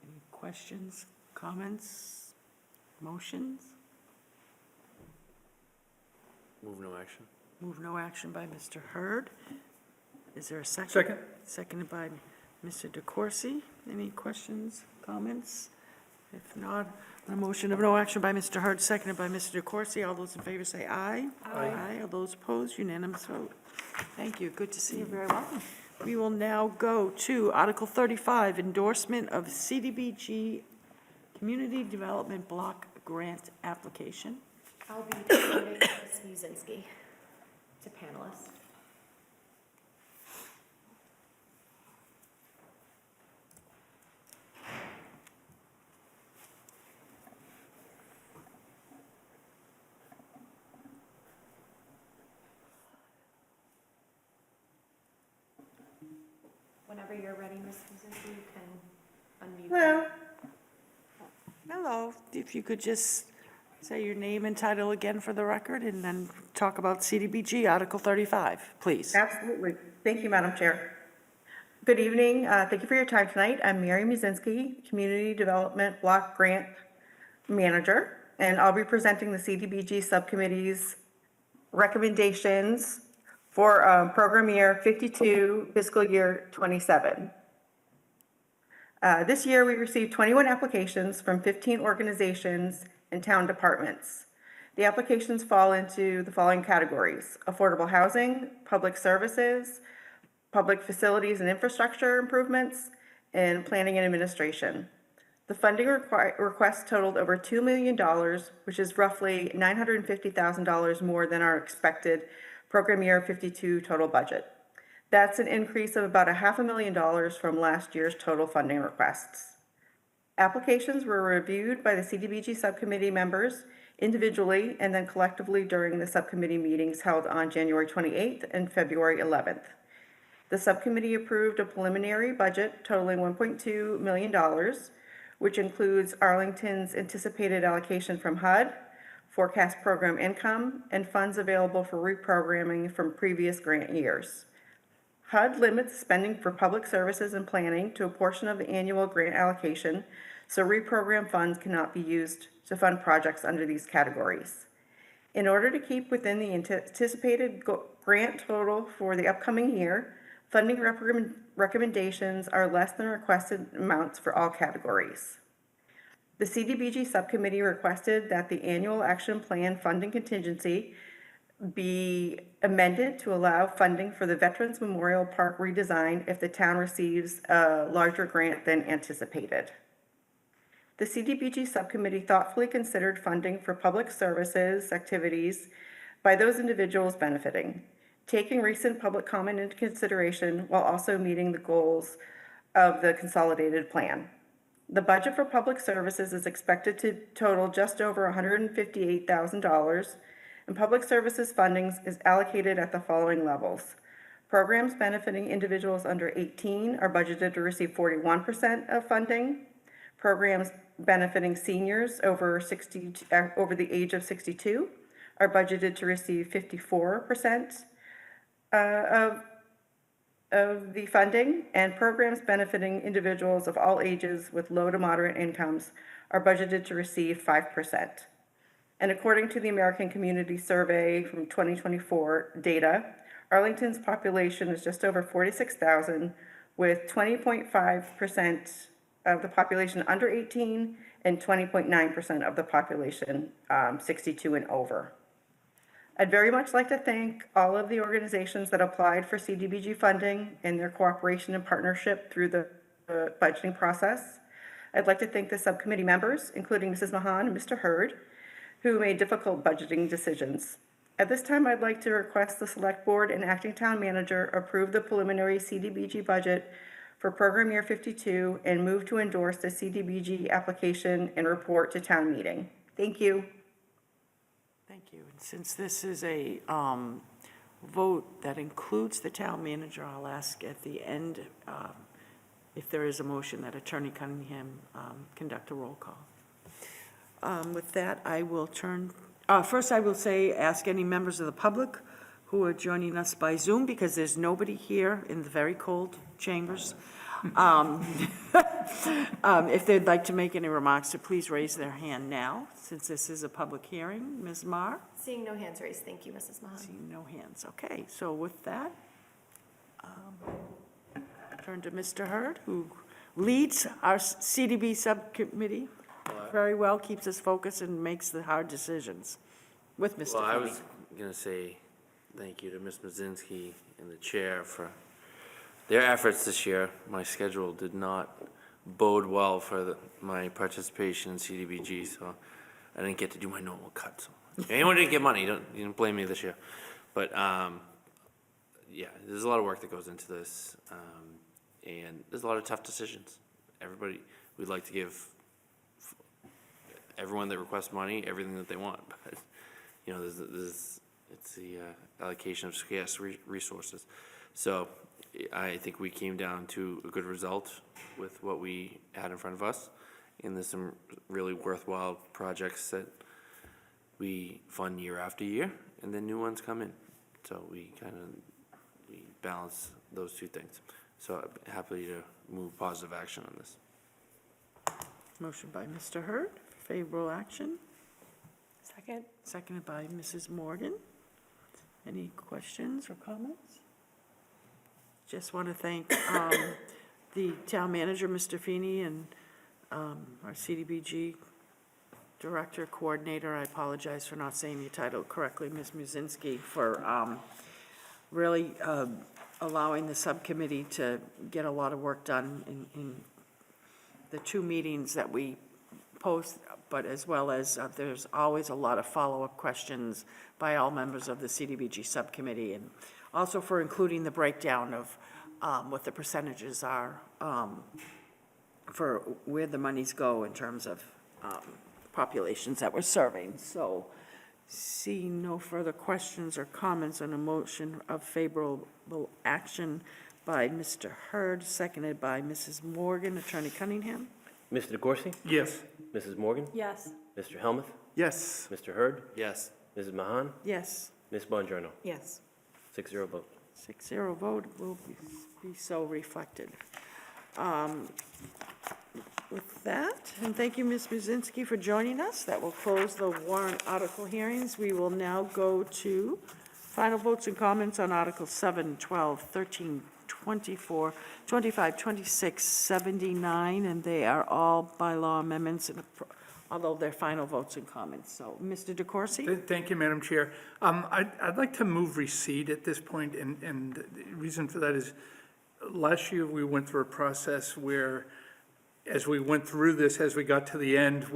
Any questions, comments, motions? Move no action. Move no action by Mr. Hurd. Is there a second? Second. Seconded by Mr. DeCoursey. Any questions, comments? If not, a motion of no action by Mr. Hurd, seconded by Mr. DeCoursey. All those in favor say aye. Aye. All those opposed, unanimous vote. Thank you, good to see you. You're very welcome. We will now go to Article 35, endorsement of CDBG Community Development Block Grant Application. I'll be promoting Ms. Muzinski to panelist. Whenever you're ready, Ms. Muzinski, you can unmute. Hello. Hello, if you could just say your name and title again for the record, and then talk about CDBG Article 35, please. Absolutely. Thank you, Madam Chair. Good evening. Thank you for your time tonight. I'm Mary Muzinski, Community Development Block Grant Manager, and I'll be presenting the CDBG Subcommittee's recommendations for program year 52, fiscal year 27. This year, we received 21 applications from 15 organizations and town departments. The applications fall into the following categories: affordable housing, public services, public facilities and infrastructure improvements, and planning and administration. The funding request totaled over $2 million, which is roughly $950,000 more than our expected program year 52 total budget. That's an increase of about $500,000 from last year's total funding requests. Applications were reviewed by the CDBG subcommittee members individually and then collectively during the subcommittee meetings held on January 28th and February 11th. The subcommittee approved a preliminary budget totaling $1.2 million, which includes Arlington's anticipated allocation from HUD, forecast program income, and funds available for reprogramming from previous grant years. HUD limits spending for public services and planning to a portion of the annual grant allocation, so reprogram funds cannot be used to fund projects under these categories. In order to keep within the anticipated grant total for the upcoming year, funding recommendations are less than requested amounts for all categories. The CDBG subcommittee requested that the annual action plan funding contingency be amended to allow funding for the Veterans Memorial Park redesign if the town receives a larger grant than anticipated. The CDBG subcommittee thoughtfully considered funding for public services activities by those individuals benefiting, taking recent public comment into consideration while also meeting the goals of the consolidated plan. The budget for public services is expected to total just over $158,000, and public services funding is allocated at the following levels. Programs benefiting individuals under 18 are budgeted to receive 41% of funding. Programs benefiting seniors over the age of 62 are budgeted to receive 54% of the funding, and programs benefiting individuals of all ages with low to moderate incomes are budgeted to receive 5%. And according to the American Community Survey from 2024 data, Arlington's population is just over 46,000, with 20.5% of the population under 18 and 20.9% of the population 62 and over. I'd very much like to thank all of the organizations that applied for CDBG funding and their cooperation and partnership through the budgeting process. I'd like to thank the subcommittee members, including Mrs. Mahan and Mr. Hurd, who made difficult budgeting decisions. At this time, I'd like to request the Select Board and Acting Town Manager approve the preliminary CDBG budget for Program Year 52 and move to endorse the CDBG application and report to town meeting. Thank you. Thank you. And since this is a vote that includes the town manager, I'll ask at the end if there is a motion that Attorney Cunningham conduct a roll call. With that, I will turn, first I will say, ask any members of the public who are joining us by Zoom, because there's nobody here in the very cold chambers. If they'd like to make any remarks, to please raise their hand now, since this is a public hearing. Ms. Marr? Seeing no hands raised, thank you, Mrs. Mahan. Seeing no hands. Okay, so with that, turn to Mr. Hurd, who leads our CDB subcommittee very well, keeps us focused, and makes the hard decisions with Mr. Well, I Fleming. was going to say thank you to Ms. Mazinski and the chair for their efforts this year. My schedule did not bode well for my participation in CDBG, so I didn't get to do my normal cut. So if anyone didn't get money, you don't blame me this year. But yeah, there's a lot of work that goes into this, and there's a lot of tough decisions. Everybody, we'd like to give everyone that requests money everything that they want, but you know, it's the allocation of scarce resources. So I think we came down to a good result with what we had in front of us, and there's some really worthwhile projects that we fund year after year, and then new ones come in. So we balance those two things. So I'm happy to move positive action on this. Motion by Mr. Hurd, favorable action, Second? seconded by Mrs. Morgan. Any questions or comments? Just want to thank the town manager, Mr. Feeney, and our CDBG Director, Coordinator, I apologize for not saying your title correctly, Ms. Muzinski, for really allowing the subcommittee to get a lot of work done in the 2 meetings that we post, but as well as there's always a lot of follow-up questions by all members of the CDBG subcommittee, and also for including the breakdown of what the percentages are for where the monies go in terms of populations that we're serving. So seeing no further questions or comments on a motion of favorable action by Mr. Hurd, seconded by Mrs. Morgan, Attorney Cunningham? Mr. DeCoursey? Yes. Mrs. Morgan? Yes. Mr. Helmuth? Yes. Mr. Hurd? Yes. Mrs. Mahan? Yes. Ms. Bonjorno? Yes. 6-0 vote. 6-0 vote will be so reflected. With that, and thank you, Ms. Buzinski, for joining us. That will close the warrant article hearings. We will now go to final votes and comments on Articles 7, 12, 13, 24, 25, 26, 79, and they are all bylaw amendments, although they're final votes and comments. So, Mr. DeCoursey? Thank you, Madam Chair. I'd like to move receipt at this point, and the reason for that is last year we went through a process where, as we went through this, as we got to the end,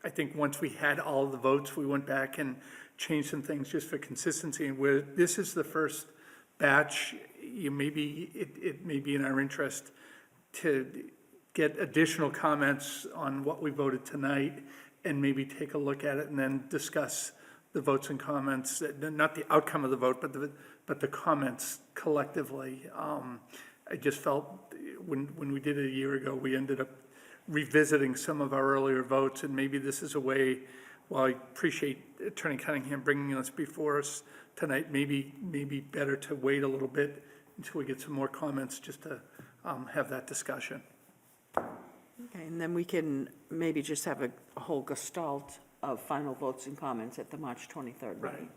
I think once we had all the votes, we went back and changed some things just for consistency. And where this is the first batch, it may be in our interest to get additional comments on what we voted tonight and maybe take a look at it and then discuss the votes and comments, not the outcome of the vote, but the comments collectively. I just felt when we did it a year ago, we ended up revisiting some of our earlier votes, and maybe this is a way, while I appreciate Attorney Cunningham bringing us before us tonight, maybe better to wait a little bit until we get some more comments, just to have that discussion. Okay, and then we can maybe just have a whole gestalt of final votes and comments at the March 23rd meeting,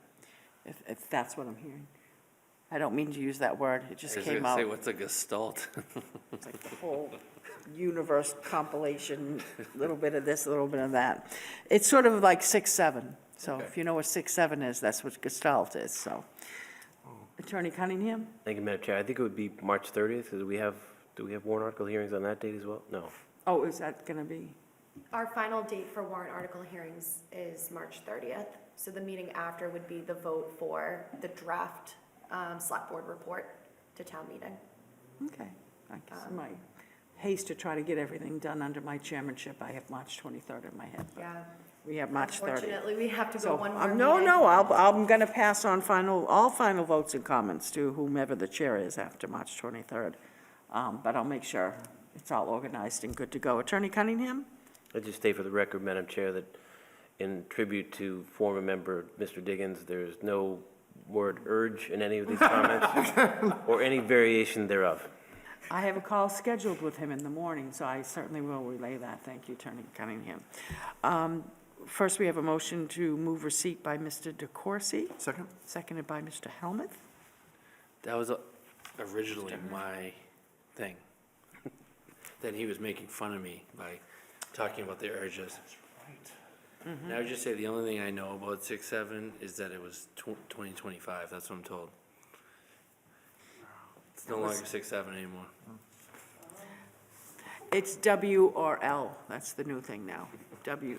if that's what I'm hearing. I don't mean to use that word, it just came out. Say, what's a gestalt? It's like the whole universe compilation, a little bit of this, a little bit of that. It's sort of like 6-7. So if you know what 6-7 is, that's what Gestalt is, so. Attorney Cunningham? Thank you, Madam Chair. I think it would be March 30th, because do we have warrant article hearings on that date as well? No. Oh, is that going to be? Our final date for warrant article hearings is March 30th. So the meeting after would be the vote for the draft select board report to town meeting. Okay. I guess in my haste to try to get everything done under my chairmanship, I have March 23rd in my head. But Yeah. we have March 30th. Unfortunately, we have to go So, one more no, meeting. I'm going to pass on all final votes and comments to whomever the chair is after March 23rd. But I'll make sure it's all organized and good to go. Attorney Cunningham? I'd just state for the record, Madam Chair, that in tribute to former member Mr. Diggins, there's no word urge in any of these comments or any variation thereof. I have a call scheduled with him in the morning, so I certainly will relay that. Thank you, Attorney Cunningham. First, we have a motion to move receipt by Mr. DeCoursey. Second? Seconded by Mr. Helmuth. That was originally my thing. Then he was making fun of me by talking about the urges. And I would just say the only thing I know about 6-7 is that it was 2025, that's what I'm told. It's no longer 6-7 anymore. It's W or L. That's the new thing now.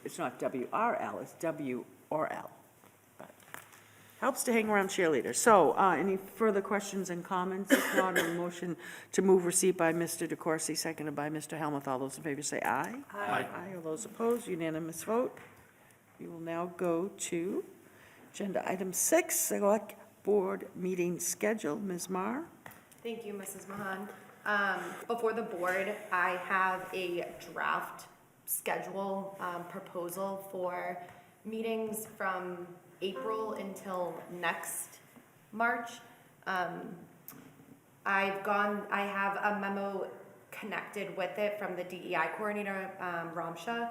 It's not WRL, it's W or L. But helps to hang around cheerleaders. So, any further questions and comments? If not, a motion to move receipt by Mr. DeCoursey, seconded by Mr. Helmuth. All those in favor say aye. Aye. All those opposed, unanimous vote. We will now go to agenda item 6, select board meeting schedule. Ms. Marr? Thank you, Mrs. Mahan. Before the board, I have a draft schedule proposal for meetings from April until next March. I have a memo connected with it from the DEI coordinator, Ramsha.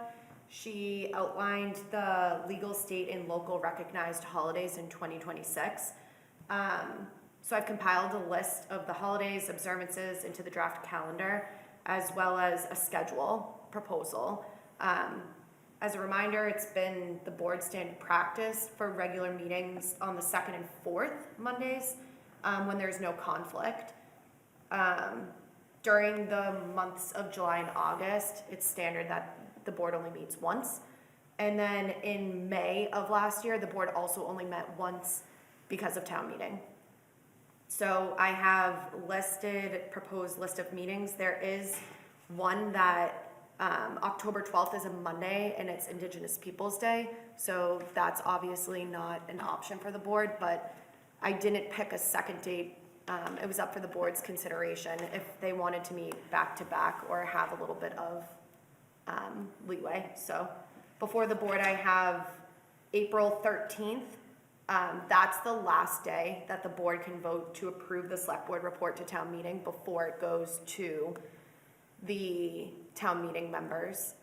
She outlined the legal state and local recognized holidays in 2026. So I've compiled a list of the holidays, observances into the draft calendar, as well as a schedule proposal. As a reminder, it's been the board standard practice for regular meetings on the second and fourth Mondays, when there's no conflict. During the months of July and August, it's standard that the board only meets once. And then in May of last year, the board also only met once because of town meeting. So I have proposed list of meetings. There is one that, October 12th is a Monday and it's Indigenous Peoples' Day. So that's obviously not an option for the board, but I didn't pick a second date. It was up for the board's consideration if they wanted to meet back to back or have a little bit of leeway. So before the board, I have April 13th. That's the last day that the board can vote to approve the select board report to town meeting before it goes to the town meeting members.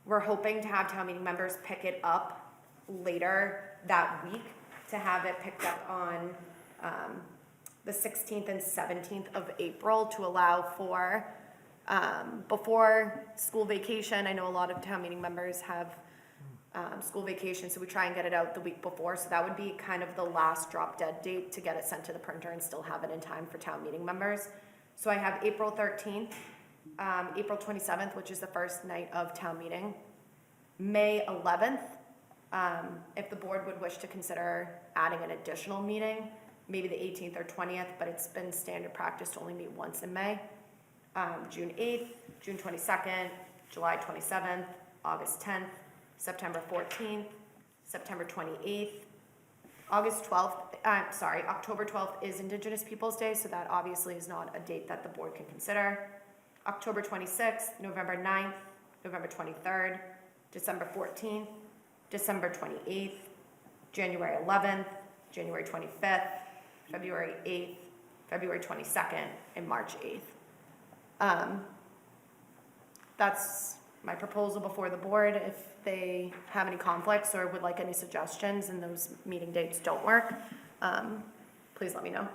We're hoping to have town meeting members pick it up later that week to have it picked up on the 16th and 17th of April to allow for before school vacation. I know a lot of town meeting members have school vacation, so we try and get it out the week before. So that would be kind of the last drop dead date to get it sent to the printer and still have it in time for town meeting members. So I have April 13th, April 27th, which is the first night of town meeting, May 11th, if the board would wish to consider adding an additional meeting, maybe the 18th or 20th, but it's been standard practice to only meet once in May. June 8th, June 22nd, July 27th, August 10th, September 14th, September 28th, October 12th is Indigenous Peoples' Day, so that obviously is not a date that the board can consider. October 26th, November 9th, November 23rd, December 14th, December 28th, January 11th, January 25th, February 8th, February 22nd, and March 8th. That's my proposal before the board. If they have any conflicts or would like any suggestions and those meeting dates don't work, please let me know.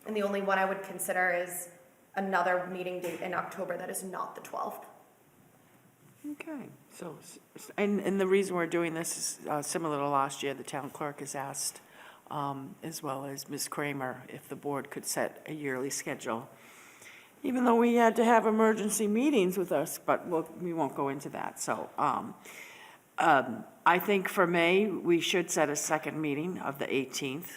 And the only one I would consider is another meeting date in October that is not the 12th. Okay, so, and the reason we're doing this is similar to last year. The town clerk has asked, as well as Ms. Kramer, if the board could set a yearly schedule, even though we had to have emergency meetings with us, but we won't go into that. So I think for May, we should set a second meeting of the 18th.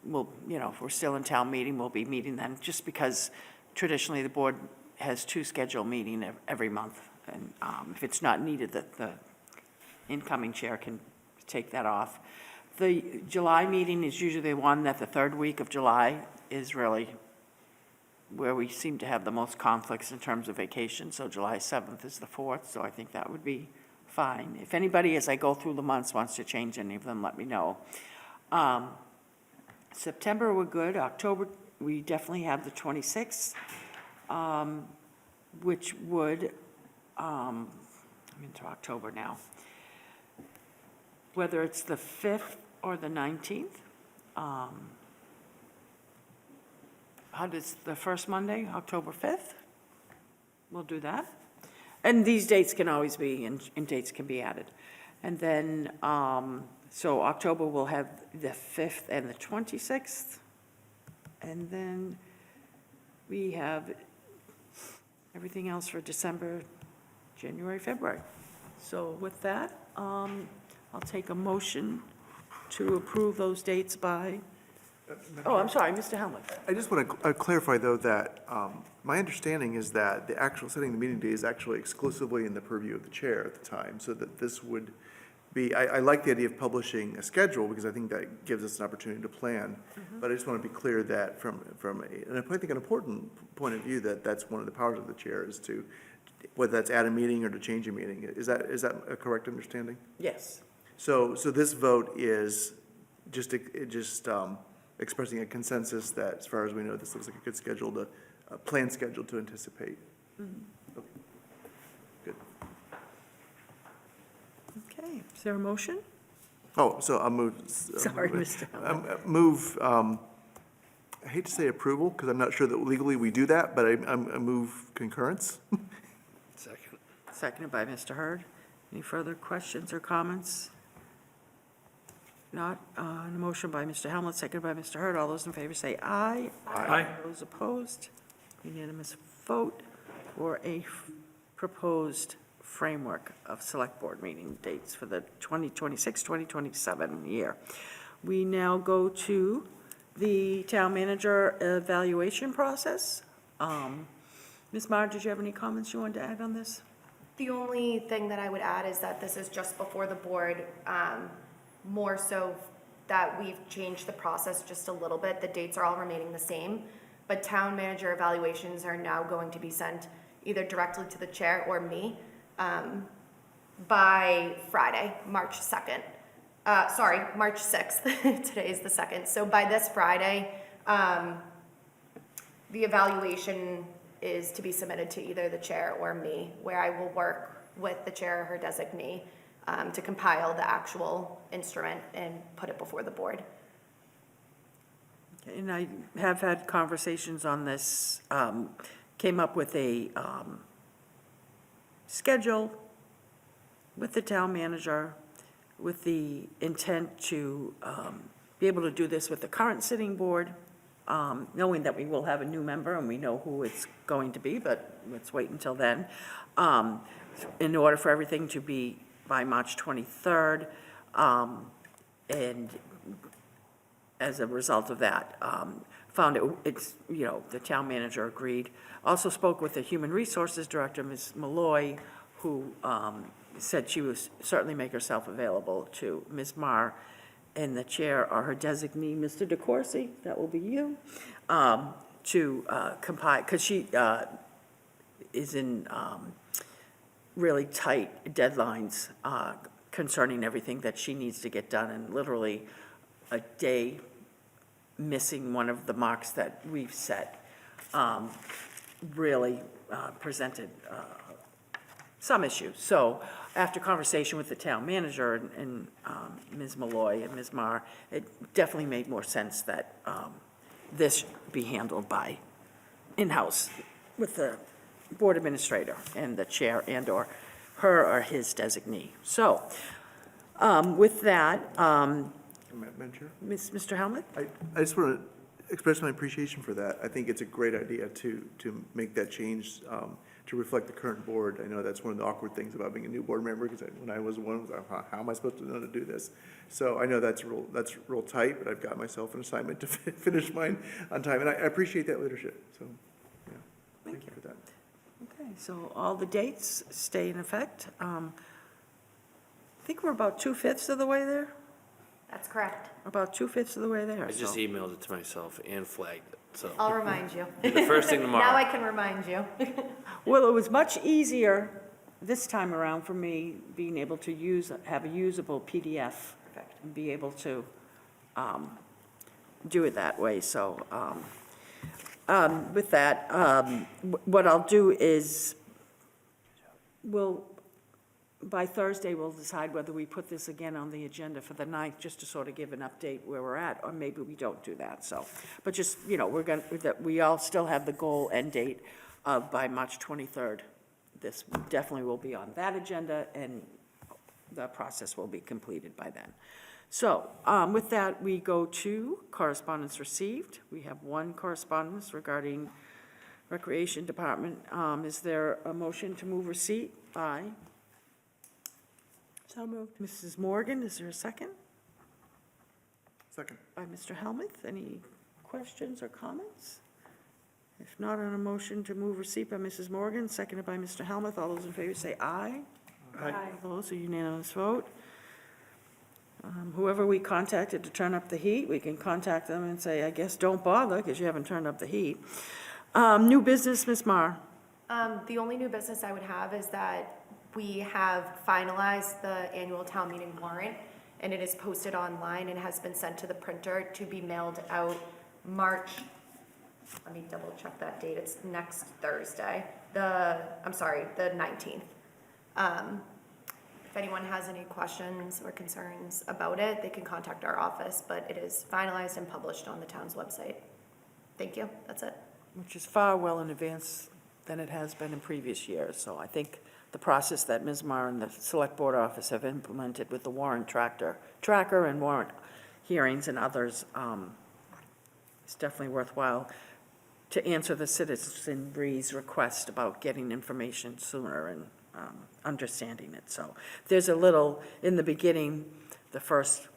We'll, if we're still in town meeting, we'll be meeting then, just because traditionally the board has two scheduled meetings every month. And if it's not needed, the incoming chair can take that off. The July meeting is usually the one that the third week of July is really where we seem to have the most conflicts in terms of vacation. So July 7th is the 4th, so I think that would be fine. If anybody, as I go through the months, wants to change any of them, let me know. September, we're good. October, we definitely have the 26th. Which would, I'm into October now, whether it's the 5th or the 19th. How does the first Monday, October 5th? We'll do that. And these dates can always be, and dates can be added. And then, so October we'll have the 5th and the 26th. And then we have everything else for December, January, February. So with that, I'll take a motion to approve those dates by, I'm sorry, Mr. Helmut. I just want to clarify, though, that my understanding is that the actual setting the meeting date is actually exclusively in the purview of the chair at the time, so that this would be, I like the idea of publishing a schedule, because I think that gives us an opportunity to plan. But I just want to be clear that and I think an important point of view, that that's one of the powers of the chair, is to, whether that's add a meeting or to change a meeting. Is that a correct understanding? Yes. So this vote is just expressing a consensus that, as far as we know, this looks like a good schedule a planned schedule to anticipate. Okay. Good. Okay, is there a motion? Oh, so I'll move. Sorry, Mr. Helmut. Move, I hate to say approval, because I'm not sure that legally we do that, but I move concurrence. Second. Seconded by Mr. Hurd. Any further questions or comments? Not, a motion by Mr. Helmut, seconded by Mr. Hurd. All those in favor say aye. Aye. Those opposed? Unanimous vote for a proposed framework of select board meeting dates for the 2026-2027 year. We now go to the town manager evaluation process. Ms. Mar, did you have any comments you wanted to add on this? The only thing that I would add is that this is just before the board, more so that we've changed the process just a little bit. The dates are all remaining the same, but town manager evaluations are now going to be sent either directly to the chair or me by Friday, March 2nd. March 6th. Today is the 2nd. So by this Friday, the evaluation is to be submitted to either the chair or me, where I will work with the chair or her designee to compile the actual instrument and put it before the board. Okay, and I have had conversations on this, came up with a schedule with the town manager, with the intent to be able to do this with the current sitting board, knowing that we will have a new member and we know who it's going to be, but let's wait until then. In order for everything to be by March 23rd, and as a result of that, found it's, the town manager agreed. Also spoke with the Human Resources Director, Ms. Malloy, who said she would certainly make herself available to Ms. Marr and the chair or her designee, Mr. DeCoursey, that will be you, to compile, because she is in really tight deadlines concerning everything that she needs to get done, and literally a day missing one of the marks that we've set really presented some issues. So after conversation with the town manager and Ms. Malloy and Ms. Marr, it definitely made more sense that this be handled by in-house with the board administrator and the chair and/or her or his designee. So with that, Madam Chair? Mr. Helmut? I just want to express my appreciation for that. I think it's a great idea to make that change to reflect the current board. I know that's one of the awkward things about being a new board member, because when I was one, I was like, how am I supposed to know to do this? So I know that's real tight, but I've got myself an assignment to finish mine on time, and I appreciate that leadership. So, yeah, thank you for that. Okay, so all the dates stay in effect. I think we're about 2/5 of the way there. That's correct. About 2/5 of the way there. I just so. emailed it to myself and flagged it, so. I'll remind you. The first thing tomorrow. Now I can remind you. Well, it was much easier this time around for me being able to have a usable PDF. Perfect. And be able to do it that way. So with that, what I'll do is by Thursday, we'll decide whether we put this again on the agenda for the 9th, just to sort of give an update where we're at, or maybe we don't do that, so. But just, we all still have the goal end date by March 23rd. This definitely will be on that agenda, and the process will be completed by then. So, with that, we go to correspondence received. We have one correspondence regarding Recreation Department. Is there a motion to move receipt by? So moved. Mrs. Morgan, is there a second? Second. By Mr. Helmuth. Any questions or comments? If not, on a motion to move receipt by Mrs. Morgan, seconded by Mr. Helmuth, all those in favor say aye. Aye. Opposed, a unanimous vote. Whoever we contacted to turn up the heat, we can contact them and say, I guess don't bother, because you haven't turned up the heat. New business, Ms. Marr. The only new business I would have is that we have finalized the annual town meeting warrant, and it is posted online and has been sent to the printer to be mailed out March, let me double check that date, it's next Thursday, the 19th. If anyone has any questions or concerns about it, they can contact our office, but it is finalized and published on the town's website. Thank you, that's it. Which is far well in advance than it has been in previous years, so I think the process that Ms. Marr and the Select Board Office have implemented with the warrant tracker and warrant hearings and others. It's definitely worthwhile to answer the citizenry's request about getting information sooner and understanding it. So there's a little, in the beginning, the first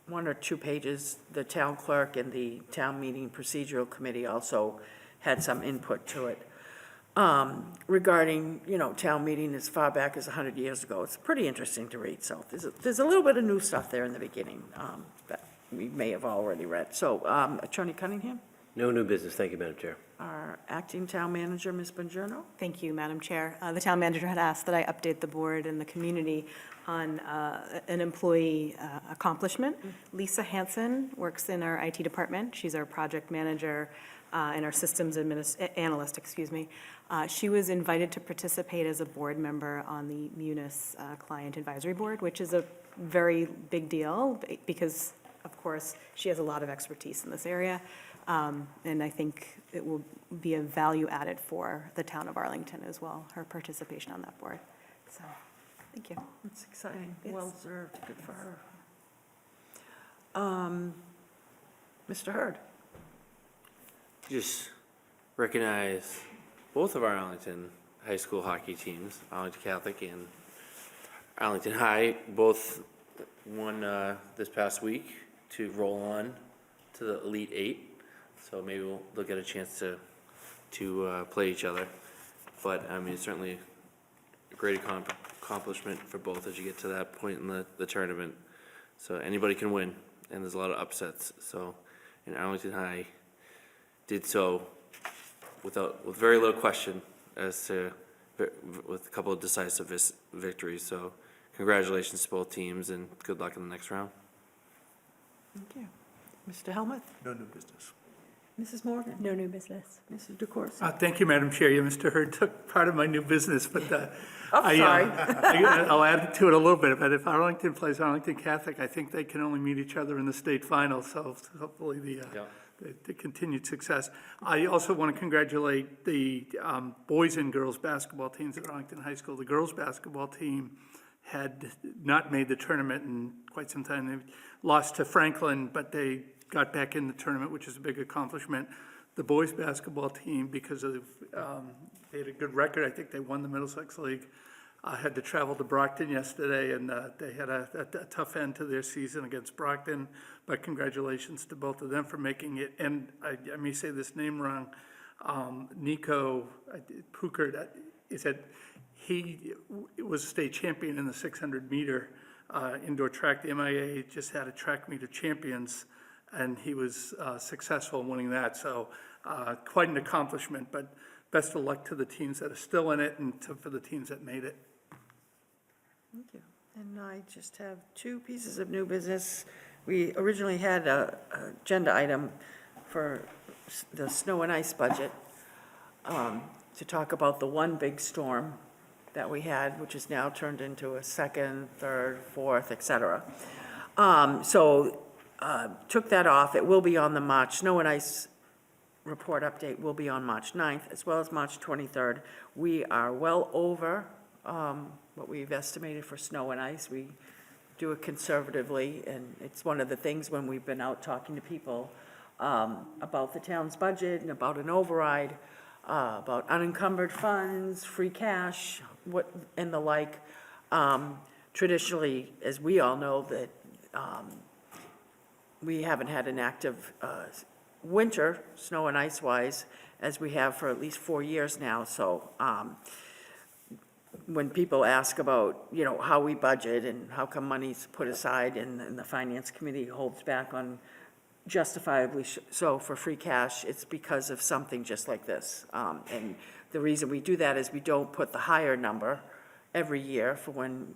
1 or 2 pages, the town clerk and the town meeting procedural committee also had some input to it regarding, town meeting as far back as 100 years ago. It's pretty interesting to read. So there's a little bit of new stuff there in the beginning that we may have already read. So Attorney Cunningham? No new business. Thank you, Madam Chair. Our acting town manager, Ms. Bongiorno? Thank you, Madam Chair. The town manager had asked that I update the board and the community on an employee accomplishment. Lisa Hansen works in our IT department. She's our project manager and our systems analyst, She was invited to participate as a board member on the Munis Client Advisory Board, which is a very big deal because, of course, she has a lot of expertise in this area. And I think it will be a value added for the town of Arlington as well, her participation on that board. So, thank you. It's exciting. Yes. Well deserved. Good for her. Mr. Hurd? Just recognize both of our Arlington high school hockey teams, Arlington Catholic and Arlington High, both won this past week to roll on to the Elite Eight. So maybe they'll get a chance to play each other. But, I mean, it's certainly a great accomplishment for both as you get to that point in the tournament. So anybody can win, and there's a lot of upsets. So, and Arlington High did so with very little question with a couple of decisive victories. So congratulations to both teams, and good luck in the next round. Thank you. Mr. Helmuth? No new business. Mrs. Morgan? No new business. Mrs. DeCoursey? Thank you, Madam Chair. Mr. Hurd took part of my new business, but Sorry. I'll add to it a little bit. But if Arlington plays Arlington Catholic, I think they can only meet each other in the state final. So hopefully the continued success. I also want to congratulate the boys and girls basketball teams at Arlington High School. The girls basketball team had not made the tournament in quite some time. They lost to Franklin, but they got back in the tournament, which is a big accomplishment. The boys basketball team, because of they had a good record, I think they won the Middlesex League, had to travel to Brockton yesterday, and they had a tough end to their season against Brockton. But congratulations to both of them for making it. And I may say this name wrong, Nico Pukert, he was state champion in the 600-meter indoor track. The MIA just had a track meet of champions, and he was successful in winning that. So quite an accomplishment, but best of luck to the teams that are still in it and for the teams that made it. Thank you. And I just have 2 pieces of new business. We originally had an agenda item for the snow and ice budget to talk about the one big storm that we had, which is now turned into a second, third, fourth, et cetera. Took that off. It will be on the March snow and ice report update will be on March 9th as well as March 23rd. We are well over what we've estimated for snow and ice. We do it conservatively, and it's one of the things when we've been out talking to people about the town's budget and about an override, about unencumbered funds, free cash, and the like. Traditionally, as we all know, that we haven't had an active winter, snow and ice-wise, as we have for at least 4 years now. So when people ask about, how we budget and how come money's put aside and the Finance Committee holds back on justifiably so for free cash, it's because of something just like this. And the reason we do that is we don't put the higher number every year for when,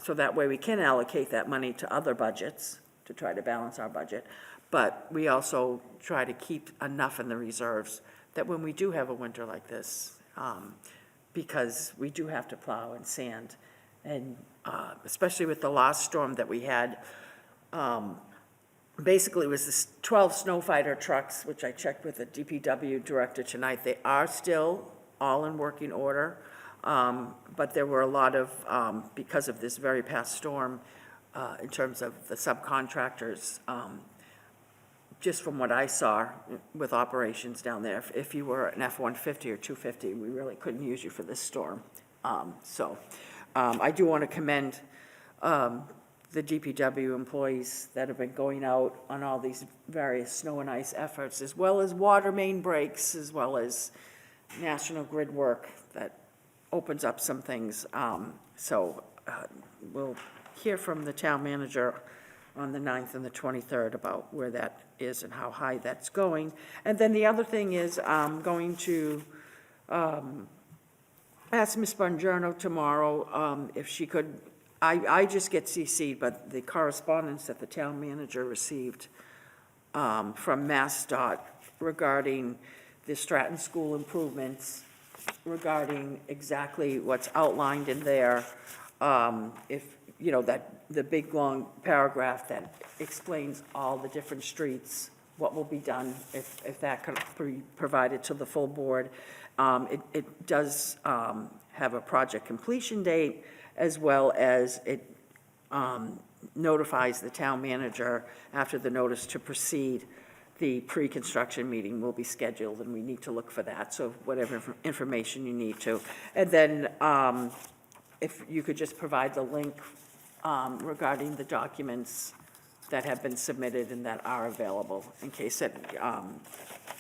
so that way we can allocate that money to other budgets to try to balance our budget. But we also try to keep enough in the reserves that when we do have a winter like this, because we do have to plow and sand, and especially with the last storm that we had, basically it was this 12 snow fighter trucks, which I checked with the DPW director tonight. They are still all in working order. But there were a lot of, because of this very past storm, in terms of the subcontractors, just from what I saw with operations down there, if you were an F-150 or 250, we really couldn't use you for this storm. I do want to commend the DPW employees that have been going out on all these various snow and ice efforts, as well as water main breaks, as well as National Grid work that opens up some things. We'll hear from the town manager on the 9th and the 23rd about where that is and how high that's going. And then the other thing is, I'm going to ask Ms. Bongiorno tomorrow if she could, I just get CC'd, but the correspondence that the town manager received from MassDOT regarding the Stratton School improvements, regarding exactly what's outlined in there, if, you know, that the big, long paragraph that explains all the different streets, what will be done, if that could be provided to the full board. It does have a project completion date, as well as it notifies the town manager after the notice to proceed. The pre-construction meeting will be scheduled, and we need to look for that, so whatever information you need to. And then if you could just provide the link regarding the documents that have been submitted and that are available, in case that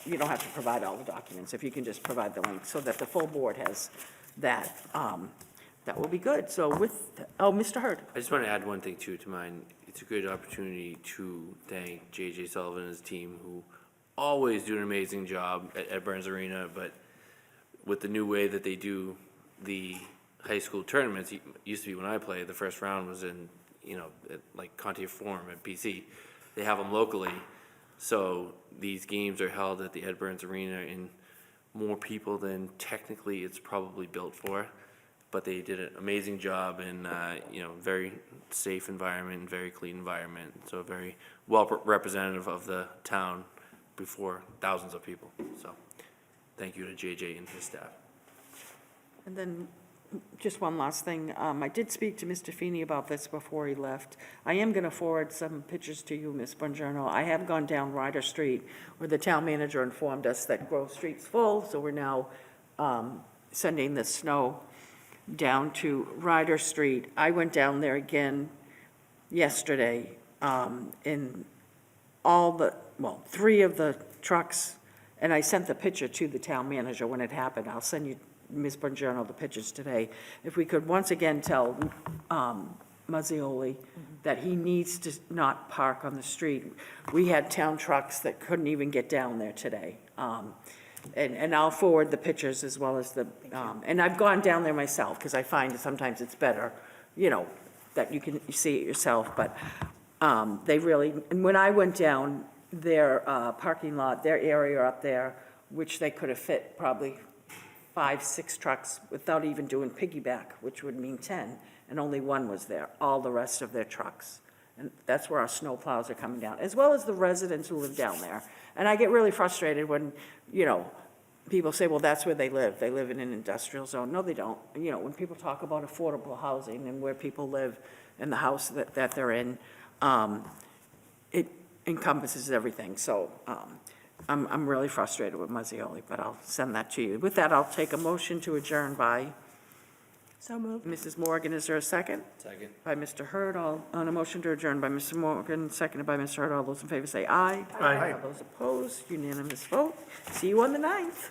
you don't have to provide all the documents. If you can just provide the link so that the full board has that, that will be good. So with, Mr. Hurd. I just want to add one thing too to mine. It's a good opportunity to thank J.J. Sullivan and his team, who always do an amazing job at Burns Arena, but with the new way that they do the high school tournaments, it used to be when I played, the first round was in, you know, at like Contier Forum at BC. They have them locally, so these games are held at the Ed Burns Arena in more people than technically it's probably built for. But they did an amazing job in, you know, very safe environment, very clean environment. So very well representative of the town before thousands of people. So thank you to JJ and his staff. And then just one last thing. I did speak to Mr. Feeney about this before he left. I am going to forward some pictures to you, Ms. Bongiorno. I have gone down Ryder Street, where the town manager informed us that Grove Street's full, so we're now sending the snow down to Ryder Street. I went down there again yesterday, in all the, well, 3 of the trucks, and I sent the picture to the town manager when it happened. I'll send you, Ms. Bongiorno, the pictures today. If we could once again tell Mazzioli that he needs to not park on the street. We had town trucks that couldn't even get down there today. And I'll forward the pictures as well as the, and I've gone down there myself, because I find that sometimes it's better, you know, that you can see it yourself, but they really, and when I went down their parking lot, their area up there, which they could have fit probably 5, 6 trucks without even doing piggyback, which would mean 10, and only 1 was there, all the rest of their trucks. And that's where our snow plows are coming down, as well as the residents who live down there. And I get really frustrated when, you know, people say, well, that's where they live. They live in an industrial zone. No, they don't. You know, when people talk about affordable housing and where people live and the house that they're in, it encompasses everything. So I'm really frustrated with Mazzioli, but I'll send that to you. With that, I'll take a motion to adjourn by So moved. Mrs. Morgan. Is there a second? Second. By Mr. Hurd. On a motion to adjourn by Mr. Morgan, seconded by Mr. Hurd. All those in favor say aye. Aye. All those opposed, unanimous vote. See you on the 9th.